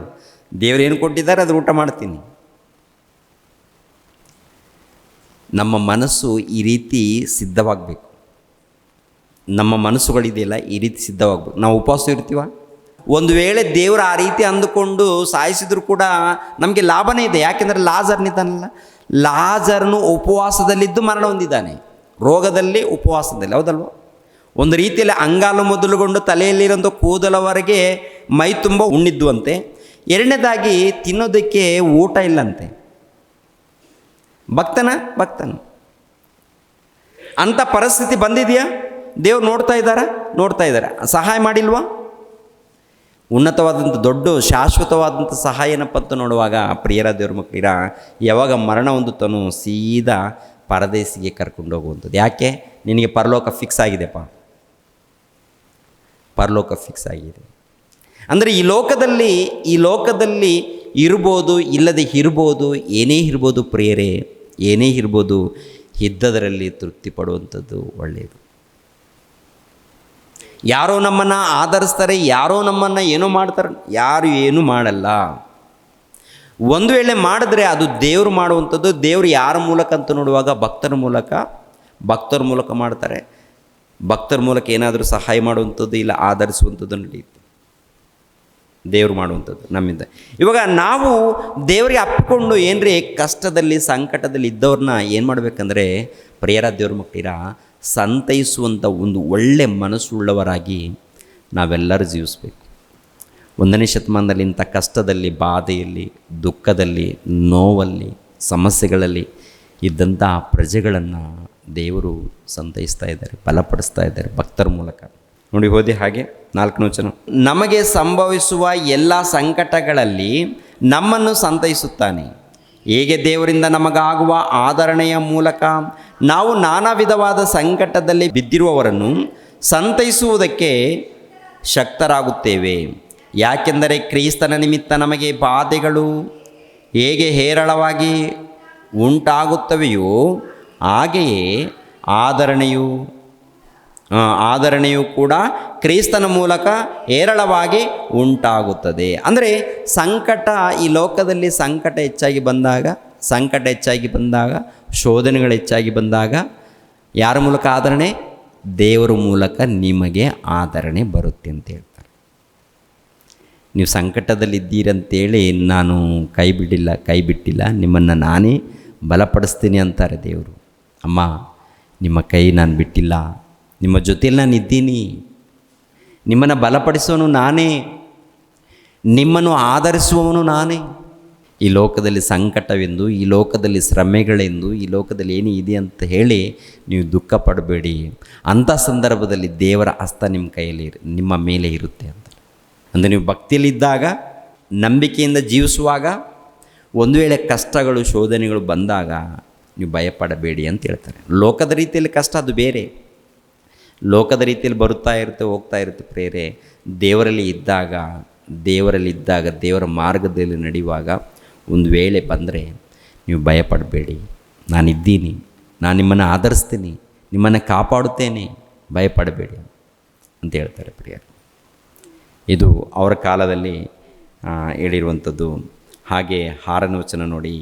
ದೇವ್ರು ಏನು ಕೊಟ್ಟಿದ್ದಾರೆ ಅದು ಊಟ ಮಾಡ್ತೀನಿ. ನಮ್ಮ ಮನಸ್ಸು ಈ ರೀತಿ ಸಿದ್ಧವಾಗಬೇಕು. ನಮ್ಮ ಮನಸ್ಸುಗಳಿದೆಯಲ್ಲ ಈ ರೀತಿ ಸಿದ್ಧವಾಗಬೇಕು. ನಾವು ಉಪವಾಸ ಇರ್ತೀವ, ಒಂದು ವೇಳೆ ದೇವರು ಆ ರೀತಿ ಅಂದುಕೊಂಡು ಸಾಯಿಸಿದ್ರು ಕೂಡ ನಮಗೆ ಲಾಭನೇ ಇದೆ. ಯಾಕೆಂದರೆ ಲಾಜರ್ನಿದ್ದಾನಲ್ಲ, ಲಾಜರ್ನು ಉಪವಾಸದಲ್ಲಿದ್ದು ಮರಣ ಹೊಂದಿದ್ದಾನೆ, ರೋಗದಲ್ಲಿ ಉಪವಾಸದಲ್ಲಿ, ಹೌದಲ್ವ? ಒಂದು ರೀತಿಯಲ್ಲಿ ಅಂಗಾಲು ಮೊದಲುಗೊಂಡು ತಲೆಯಲ್ಲಿರೋಂಥ ಕೂದಲವರೆಗೆ ಮೈ ತುಂಬ ಉಣ್ಣಿದ್ದುವಂತೆ. ಎರಡನೇದಾಗಿ ತಿನ್ನೋದಕ್ಕೆ ಊಟ ಇಲ್ಲಂತೆ. ಭಕ್ತನು ಅಂಥ ಪರಿಸ್ಥಿತಿ ಬಂದಿದೆಯಾ? ದೇವ್ರು ನೋಡ್ತಾ ಇದ್ದಾರೆ, ಸಹಾಯ ಮಾಡಿಲ್ವಾ? ಉನ್ನತವಾದಂಥ ದೊಡ್ಡ ಶಾಶ್ವತವಾದಂಥ ಸಹಾಯ ಏನಪ್ಪ ಅಂತ ನೋಡುವಾಗ, ಪ್ರಿಯರ ದೇವ್ರ ಮಕ್ಕಳಿರ, ಯಾವಾಗ ಮರಣ ಹೊಂದುತ್ತಾನೋ ಸೀದಾ ಪರದೇಶಿಗೆ ಕರ್ಕೊಂಡು ಹೋಗುವಂಥದ್ದು. ಯಾಕೆ? ನಿನಗೆ ಪರಲೋಕ ಫಿಕ್ಸ್ ಆಗಿದೆಪ್ಪ, ಪರಲೋಕ ಫಿಕ್ಸ್ ಆಗಿದೆ. ಅಂದರೆ ಈ ಲೋಕದಲ್ಲಿ ಇರ್ಬೋದು, ಇಲ್ಲದೆ ಇರ್ಬೋದು, ಏನೇ ಇರ್ಬೋದು ಪ್ರಿಯರೇ, ಏನೇ ಇರ್ಬೋದು, ಇದ್ದದರಲ್ಲಿ ತೃಪ್ತಿ ಪಡುವಂಥದ್ದು ಒಳ್ಳೆಯದು. ಯಾರೋ ನಮ್ಮನ್ನು ಆಧರಿಸ್ತಾರೆ, ಯಾರೋ ನಮ್ಮನ್ನು ಏನೋ ಮಾಡ್ತಾರೆ, ಯಾರು ಏನೂ ಮಾಡಲ್ಲ. ಒಂದು ವೇಳೆ ಮಾಡಿದ್ರೆ ಅದು ದೇವರು ಮಾಡುವಂಥದ್ದು. ದೇವರು ಯಾರ ಮೂಲಕ ಅಂತ ನೋಡುವಾಗ ಭಕ್ತರ ಮೂಲಕ ಮಾಡ್ತಾರೆ. ಭಕ್ತರ ಮೂಲಕ ಏನಾದರೂ ಸಹಾಯ ಮಾಡುವಂಥದ್ದು ಇಲ್ಲ ಆಧರಿಸುವಂಥದ್ದು ನಡೆಯುತ್ತೆ. ದೇವರು ಮಾಡುವಂಥದ್ದು ನಮ್ಮಿಂದ. ಇವಾಗ ನಾವು ದೇವರಿಗೆ ಅಪ್ಪಿಕೊಂಡು ಏನ್ರಿ ಕಷ್ಟದಲ್ಲಿ ಸಂಕಟದಲ್ಲಿ ಇದ್ದವ್ರನ್ನ ಏನು ಮಾಡಬೇಕಂದ್ರೆ, ಪ್ರಿಯರ ದೇವ್ರ ಮಕ್ಕಳಿರ ಸಂತೈಸುವಂಥ ಒಂದು ಒಳ್ಳೆ ಮನಸ್ಸುಳ್ಳವರಾಗಿ ನಾವೆಲ್ಲರೂ ಜೀವಿಸಬೇಕು. 1ನೇ ಶತಮಾನದಲ್ಲಿ ಇಂಥ ಕಷ್ಟದಲ್ಲಿ, ಬಾಧೆಯಲ್ಲಿ, ದುಃಖದಲ್ಲಿ, ನೋವಲ್ಲಿ, ಸಮಸ್ಯೆಗಳಲ್ಲಿ ಇದ್ದಂಥ ಪ್ರಜೆಗಳನ್ನು ದೇವರು ಸಂತೈಸ್ತಾ ಇದ್ದಾರೆ, ಬಲಪಡಿಸ್ತಾ ಇದ್ದಾರೆ ಭಕ್ತರ ಮೂಲಕ. ನೋಡಿ ಓದಿ ಹಾಗೆ 4ನೇ ವಚನ. ನಮಗೆ ಸಂಭವಿಸುವ ಎಲ್ಲ ಸಂಕಟಗಳಲ್ಲಿ ನಮ್ಮನ್ನು ಸಂತೈಸುತ್ತಾನೆ. ಹೇಗೆ ದೇವರಿಂದ ನಮಗಾಗುವ ಆದರಣೆಯ ಮೂಲಕ ನಾವು ನಾನಾ ವಿಧವಾದ ಸಂಕಟದಲ್ಲಿ ಬಿದ್ದಿರುವವರನ್ನು ಸಂತೈಸುವುದಕ್ಕೆ ಶಕ್ತರಾಗುತ್ತೇವೆ. ಯಾಕೆಂದರೆ ಕ್ರಿಸ್ತನ ನಿಮಿತ್ತ ನಮಗೆ ಬಾಧೆಗಳು ಹೇಗೆ ಹೇರಳವಾಗಿ ಉಂಟಾಗುತ್ತವೆಯೋ ಹಾಗೆಯೇ ಆದರಣೆಯು ಕೂಡ ಕ್ರಿಸ್ತನ ಮೂಲಕ ಹೇರಳವಾಗಿ ಉಂಟಾಗುತ್ತದೆ. ಅಂದರೆ ಸಂಕಟ, ಈ ಲೋಕದಲ್ಲಿ ಸಂಕಟ ಹೆಚ್ಚಾಗಿ ಬಂದಾಗ, ಶೋಧನೆಗಳು ಹೆಚ್ಚಾಗಿ ಬಂದಾಗ ಯಾರ ಮೂಲಕ ಆದರಣೆ? ದೇವರ ಮೂಲಕ ನಿಮಗೆ ಆದರಣೆ ಬರುತ್ತೆ ಅಂತ ಹೇಳ್ತಾರೆ. ನೀವು ಸಂಕಟದಲ್ಲಿದ್ದೀರಂತೇಳಿ ನಾನು ಕೈ ಬಿಟ್ಟಿಲ್ಲ, ನಿಮ್ಮನ್ನು ನಾನೇ ಬಲಪಡಿಸ್ತೀನಿ ಅಂತಾರೆ ದೇವರು. ಅಮ್ಮ, ನಿಮ್ಮ ಕೈ ನಾನು ಬಿಟ್ಟಿಲ್ಲ, ನಿಮ್ಮ ಜೊತೆಯಲ್ಲಿ ನಾನು ಇದ್ದೀನಿ, ನಿಮ್ಮನ್ನು ಬಲಪಡಿಸೋನು ನಾನೇ, ನಿಮ್ಮನ್ನು ಆಧರಿಸುವವನು ನಾನೇ. ಈ ಲೋಕದಲ್ಲಿ ಸಂಕಟವೆಂದು, ಈ ಲೋಕದಲ್ಲಿ ಶ್ರಮೆಗಳೆಂದು, ಈ ಲೋಕದಲ್ಲಿ ಏನು ಇದೆ ಅಂತ ಹೇಳಿ ನೀವು ದುಃಖ ಪಡಬೇಡಿ. ಅಂಥ ಸಂದರ್ಭದಲ್ಲಿ ದೇವರ ಹಸ್ತ ನಿಮ್ಮ ಮೇಲೆ ಇರುತ್ತೆ ಅಂತ. ಅಂದರೆ ನೀವು ಭಕ್ತಿಯಲ್ಲಿದ್ದಾಗ, ನಂಬಿಕೆಯಿಂದ ಜೀವಿಸುವಾಗ, ಒಂದು ವೇಳೆ ಕಷ್ಟಗಳು, ಶೋಧನೆಗಳು ಬಂದಾಗ ನೀವು ಭಯಪಡಬೇಡಿ ಅಂತ ಹೇಳ್ತಾರೆ. ಲೋಕದ ರೀತಿಯಲ್ಲಿ ಕಷ್ಟ ಅದು ಬೇರೆ, ಲೋಕದ ರೀತಿಯಲ್ಲಿ ಬರುತ್ತಾ ಇರುತ್ತೆ, ಹೋಗ್ತಾ ಇರುತ್ತೆ. ಪ್ರೇರೆ ದೇವರಲ್ಲಿ ಇದ್ದಾಗ, ದೇವರ ಮಾರ್ಗದಲ್ಲಿ ನಡೆಯುವಾಗ ಒಂದು ವೇಳೆ ಬಂದರೆ ನೀವು ಭಯಪಡಬೇಡಿ. ನಾನಿದ್ದೀನಿ, ನಾನು ನಿಮ್ಮನ್ನು ಆಧರಿಸ್ತೀನಿ, ನಿಮ್ಮನ್ನು ಕಾಪಾಡುತ್ತೇನೆ, ಭಯಪಡಬೇಡಿ ಅಂತ ಹೇಳ್ತಾರೆ ಪ್ರಿಯರು. ಇದು ಅವರ ಕಾಲದಲ್ಲಿ ಹೇಳಿರುವಂಥದ್ದು. ಹಾಗೆ 6ನೇ ವಚನ ನೋಡಿ.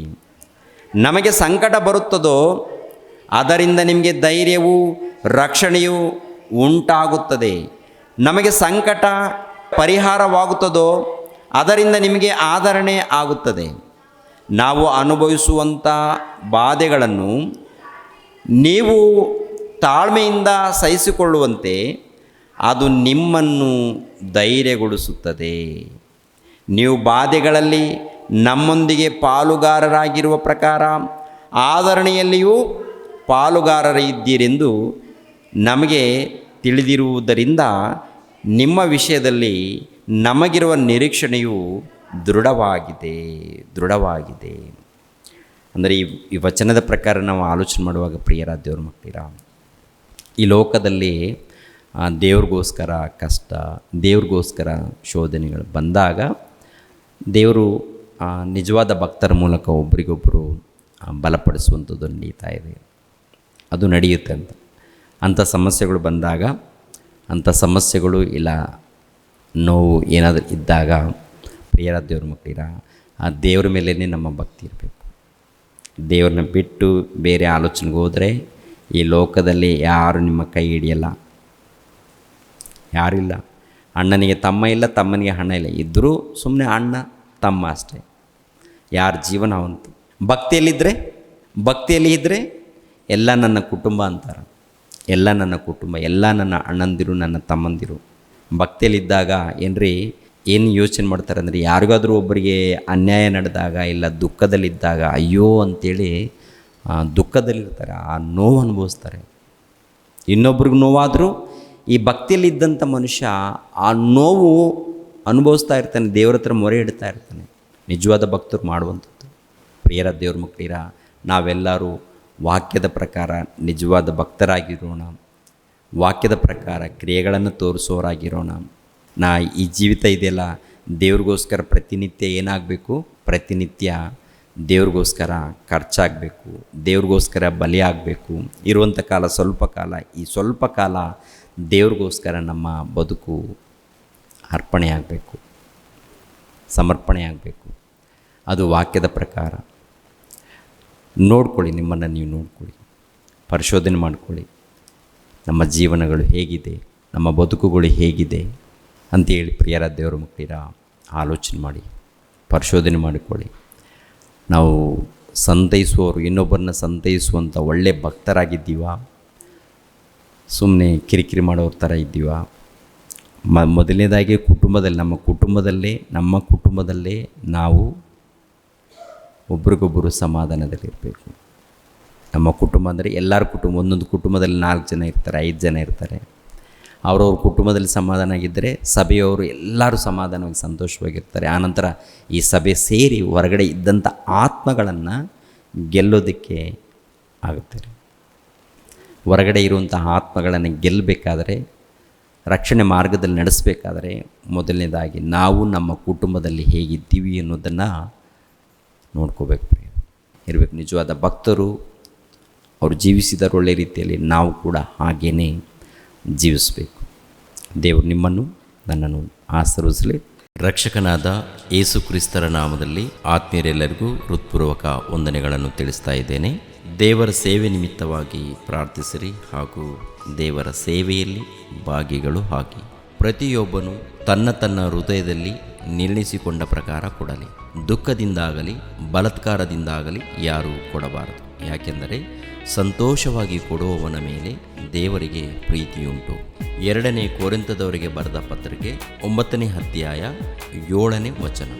ನಮಗೆ ಸಂಕಟ ಬರುತ್ತದೋ ಅದರಿಂದ ನಿಮಗೆ ಧೈರ್ಯವೂ ರಕ್ಷಣೆಯೂ ಉಂಟಾಗುತ್ತದೆ. ನಮಗೆ ಸಂಕಟ ಪರಿಹಾರವಾಗುತ್ತದೋ ಅದರಿಂದ ನಿಮಗೆ ಆದರಣೆ ಆಗುತ್ತದೆ. ನಾವು ಅನುಭವಿಸುವಂಥ ಬಾಧೆಗಳನ್ನು ನೀವು ತಾಳ್ಮೆಯಿಂದ ಸಹಿಸಿಕೊಳ್ಳುವಂತೆ ಅದು ನಿಮ್ಮನ್ನು ಧೈರ್ಯಗೊಳಿಸುತ್ತದೆ. ನೀವು ಬಾಧೆಗಳಲ್ಲಿ ನಮ್ಮೊಂದಿಗೆ ಪಾಲುಗಾರರಾಗಿರುವ ಪ್ರಕಾರ ಆದರಣೆಯಲ್ಲಿಯೂ ಪಾಲುಗಾರರಿದ್ದೀರೆಂದು ನಮಗೆ ತಿಳಿದಿರುವುದರಿಂದ ನಿಮ್ಮ ವಿಷಯದಲ್ಲಿ ನಮಗಿರುವ ನಿರೀಕ್ಷಣೆಯು ದೃಢವಾಗಿದೆ. ಅಂದರೆ ಈ ವಚನದ ಪ್ರಕಾರ ನಾವು ಆಲೋಚನೆ ಮಾಡುವಾಗ ಪ್ರಿಯರ ದೇವ್ರ ಮಕ್ಕಳಿರ, ಈ ಲೋಕದಲ್ಲಿ ದೇವ್ರಿಗೋಸ್ಕರ ಕಷ್ಟ, ದೇವ್ರಿಗೋಸ್ಕರ ಶೋಧನೆಗಳು ಬಂದಾಗ ದೇವರು ನಿಜವಾದ ಭಕ್ತರ ಮೂಲಕ ಒಬ್ರಿಗೊಬ್ಬರು ಬಲಪಡಿಸುವಂಥದ್ದು ನಡೀತಾ ಇದೆ, ಅದು ನಡೆಯುತ್ತೆ ಅಂತ. ಅಂಥ ಸಮಸ್ಯೆಗಳು ಬಂದಾಗ, ಅಂಥ ಸಮಸ್ಯೆಗಳು ಇಲ್ಲ ನೋವು ಏನಾದರೂ ಇದ್ದಾಗ ಪ್ರಿಯರ ದೇವ್ರ ಮಕ್ಕಳಿರ, ಆ ದೇವ್ರ ಮೇಲೇ ನಮ್ಮ ಭಕ್ತಿ ಇರಬೇಕು. ದೇವ್ರನ್ನ ಬಿಟ್ಟು ಬೇರೆ ಆಲೋಚನೆಗೆ ಹೋದರೆ ಈ ಲೋಕದಲ್ಲಿ ಯಾರು ನಿಮ್ಮ ಕೈ ಹಿಡಿಯಲ್ಲ, ಯಾರಿಲ್ಲ. ಅಣ್ಣನಿಗೆ ತಮ್ಮ ಇಲ್ಲ, ತಮ್ಮನಿಗೆ ಅಣ್ಣ ಇಲ್ಲ, ಇದ್ದರೂ ಸುಮ್ಮನೆ ಅಣ್ಣ ತಮ್ಮ ಅಷ್ಟೇ. ಯಾರ ಜೀವನ ಅವಂತು. ಭಕ್ತಿಯಲ್ಲಿ ಇದ್ದರೆ ಎಲ್ಲ ನನ್ನ ಕುಟುಂಬ ಅಂತಾರೆ, ಎಲ್ಲ ನನ್ನ ಕುಟುಂಬ, ಎಲ್ಲ ನನ್ನ ಅಣ್ಣಂದಿರು, ನನ್ನ ತಮ್ಮಂದಿರು. ಭಕ್ತಿಯಲ್ಲಿದ್ದಾಗ ಏನು ಯೋಚನೆ ಮಾಡ್ತಾರೆ ಅಂದರೆ, ಯಾರಿಗಾದರೂ ಒಬ್ಬರಿಗೆ ಅನ್ಯಾಯ ನಡೆದಾಗ ಇಲ್ಲ ದುಃಖದಲ್ಲಿದ್ದಾಗ ಅಯ್ಯೋ ಅಂಥೇಳಿ ದುಃಖದಲ್ಲಿರ್ತಾರೆ, ಆ ನೋವು ಅನುಭವಿಸ್ತಾರೆ. ಇನ್ನೊಬ್ರಿಗೆ ನೋವಾದರೂ ಈ ಭಕ್ತಿಯಲ್ಲಿದ್ದಂಥ ಮನುಷ್ಯ ಆ ನೋವು ಅನುಭವಿಸ್ತಾ ಇರ್ತಾನೆ, ದೇವ್ರ ಹತ್ರ ಮೊರೆ ಇಡ್ತಾ ಇರ್ತಾನೆ. ನಿಜವಾದ ಭಕ್ತರು ಮಾಡುವಂಥದ್ದು. ಪ್ರಿಯರ ದೇವ್ರ ಮಕ್ಕಳಿರ, ನಾವೆಲ್ಲರೂ ವಾಕ್ಯದ ಪ್ರಕಾರ ನಿಜವಾದ ಭಕ್ತರಾಗಿರೋಣ. ವಾಕ್ಯದ ಪ್ರಕಾರ ಕ್ರಿಯೆಗಳನ್ನು ತೋರಿಸೋರಾಗಿರೋಣ. ಈ ಜೀವಿತ ಇದೆಯಲ್ಲ, ದೇವ್ರಿಗೋಸ್ಕರ ಪ್ರತಿನಿತ್ಯ ಏನಾಗಬೇಕು? ಪ್ರತಿನಿತ್ಯ ದೇವ್ರಿಗೋಸ್ಕರ ಖರ್ಚಾಗಬೇಕು, ದೇವ್ರಿಗೋಸ್ಕರ ಬಲಿ ಆಗಬೇಕು. ಇರುವಂಥ ಕಾಲ ಸ್ವಲ್ಪ ಕಾಲ. ಈ ಸ್ವಲ್ಪ ಕಾಲ ದೇವ್ರಿಗೋಸ್ಕರ ನಮ್ಮ ಬದುಕು ಅರ್ಪಣೆ ಆಗಬೇಕು, ಸಮರ್ಪಣೆ ಆಗಬೇಕು. ಅದು ವಾಕ್ಯದ ಪ್ರಕಾರ. ನೋಡ್ಕೊಳ್ಳಿ, ನಿಮ್ಮನ್ನು ನೀವು ನೋಡ್ಕೊಳ್ಳಿ, ಪರಿಶೋಧನೆ ಮಾಡಿಕೊಳ್ಳಿ. ನಮ್ಮ ಜೀವನಗಳು ಹೇಗಿದೆ, ನಮ್ಮ ಬದುಕುಗಳು ಹೇಗಿದೆ ಅಂತೇಳಿ ಪ್ರಿಯರ ದೇವರ ಮಕ್ಕಳಿರ ಆಲೋಚನೆ ಮಾಡಿ, ಪರಿಶೋಧನೆ ಮಾಡಿಕೊಳ್ಳಿ. ನಾವು ಸಂತೈಸುವವರು, ಇನ್ನೊಬ್ಬರನ್ನ ಸಂತೈಸುವಂಥ ಒಳ್ಳೆಯ ಭಕ್ತರಾಗಿದ್ದೀವಾ? ಸುಮ್ಮನೆ ಕಿರಿಕಿರಿ ಮಾಡೋರ ಥರ ಇದ್ದೀವಾ? ಮೊದಲನೇದಾಗಿ ನಮ್ಮ ಕುಟುಂಬದಲ್ಲೇ ನಾವು ಒಬ್ರಿಗೊಬ್ಬರು ಸಮಾಧಾನದಲ್ಲಿರಬೇಕು. ನಮ್ಮ ಕುಟುಂಬ ಅಂದರೆ ಎಲ್ಲರ ಕುಟುಂಬ. ಒಂದೊಂದು ಕುಟುಂಬದಲ್ಲಿ 4 ಜನ ಇರ್ತಾರೆ, 5 ಜನ ಇರ್ತಾರೆ. ಅವರವ್ರ ಕುಟುಂಬದಲ್ಲಿ ಸಮಾಧಾನ ಆಗಿದ್ದರೆ ಸಭೆಯವರು ಎಲ್ಲರೂ ಸಮಾಧಾನವಾಗಿ ಸಂತೋಷವಾಗಿರ್ತಾರೆ. ಆನಂತರ ಈ ಸಭೆ ಸೇರಿ ಹೊರಗಡೆ ಇದ್ದಂಥ ಆತ್ಮಗಳನ್ನು ಗೆಲ್ಲೋದಕ್ಕೆ ಆಗುತ್ತೆ. ಹೊರಗಡೆ ಇರುವಂಥ ಆತ್ಮಗಳನ್ನು ಗೆಲ್ಲಬೇಕಾದರೆ, ರಕ್ಷಣೆ ಮಾರ್ಗದಲ್ಲಿ ನಡೆಸಬೇಕಾದರೆ, ಮೊದಲನೇದಾಗಿ ನಾವು ನಮ್ಮ ಕುಟುಂಬದಲ್ಲಿ ಹೇಗಿದ್ದೀವಿ ಅನ್ನೋದನ್ನು ನೋಡ್ಕೋಬೇಕು, ಇರಬೇಕು. ನಿಜವಾದ ಭಕ್ತರು ಅವರು ಜೀವಿಸಿದ ಒಳ್ಳೆಯ ರೀತಿಯಲ್ಲಿ ನಾವು ಕೂಡ ಹಾಗೇ ಜೀವಿಸಬೇಕು. ದೇವರು ನಿಮ್ಮನ್ನು ನನ್ನನ್ನು ಆಶೀರ್ವದಿಸಲಿ. ರಕ್ಷಕನಾದ ಯೇಸು ಕ್ರಿಸ್ತರ ನಾಮದಲ್ಲಿ ಆತ್ಮೀಯರೆಲ್ಲರಿಗೂ ಹೃತ್ಪೂರ್ವಕ ವಂದನೆಗಳನ್ನು ತಿಳಿಸ್ತಾ ಇದ್ದೇನೆ. ದೇವರ ಸೇವೆ ನಿಮಿತ್ತವಾಗಿ ಪ್ರಾರ್ಥಿಸಿರಿ ಹಾಗೂ ದೇವರ ಸೇವೆಯಲ್ಲಿ ಭಾಗಿಗಳು ಆಗಿ. ಪ್ರತಿಯೊಬ್ಬನು ತನ್ನ ಹೃದಯದಲ್ಲಿ ನಿರ್ಣಯಿಸಿಕೊಂಡ ಪ್ರಕಾರ ಕೊಡಲಿ. ದುಃಖದಿಂದಾಗಲಿ ಬಲಾತ್ಕಾರದಿಂದಾಗಲಿ ಯಾರೂ ಕೊಡಬಾರದು. ಯಾಕೆಂದರೆ ಸಂತೋಷವಾಗಿ ಕೊಡುವವನ ಮೇಲೆ ದೇವರಿಗೆ ಪ್ರೀತಿಯುಂಟು. 2 ಕೊರಿಂಥದವರಿಗೆ ಬರೆದ ಪತ್ರಿಕೆ 9ನೇ ಅಧ್ಯಾಯ 7ನೇ ವಚನ.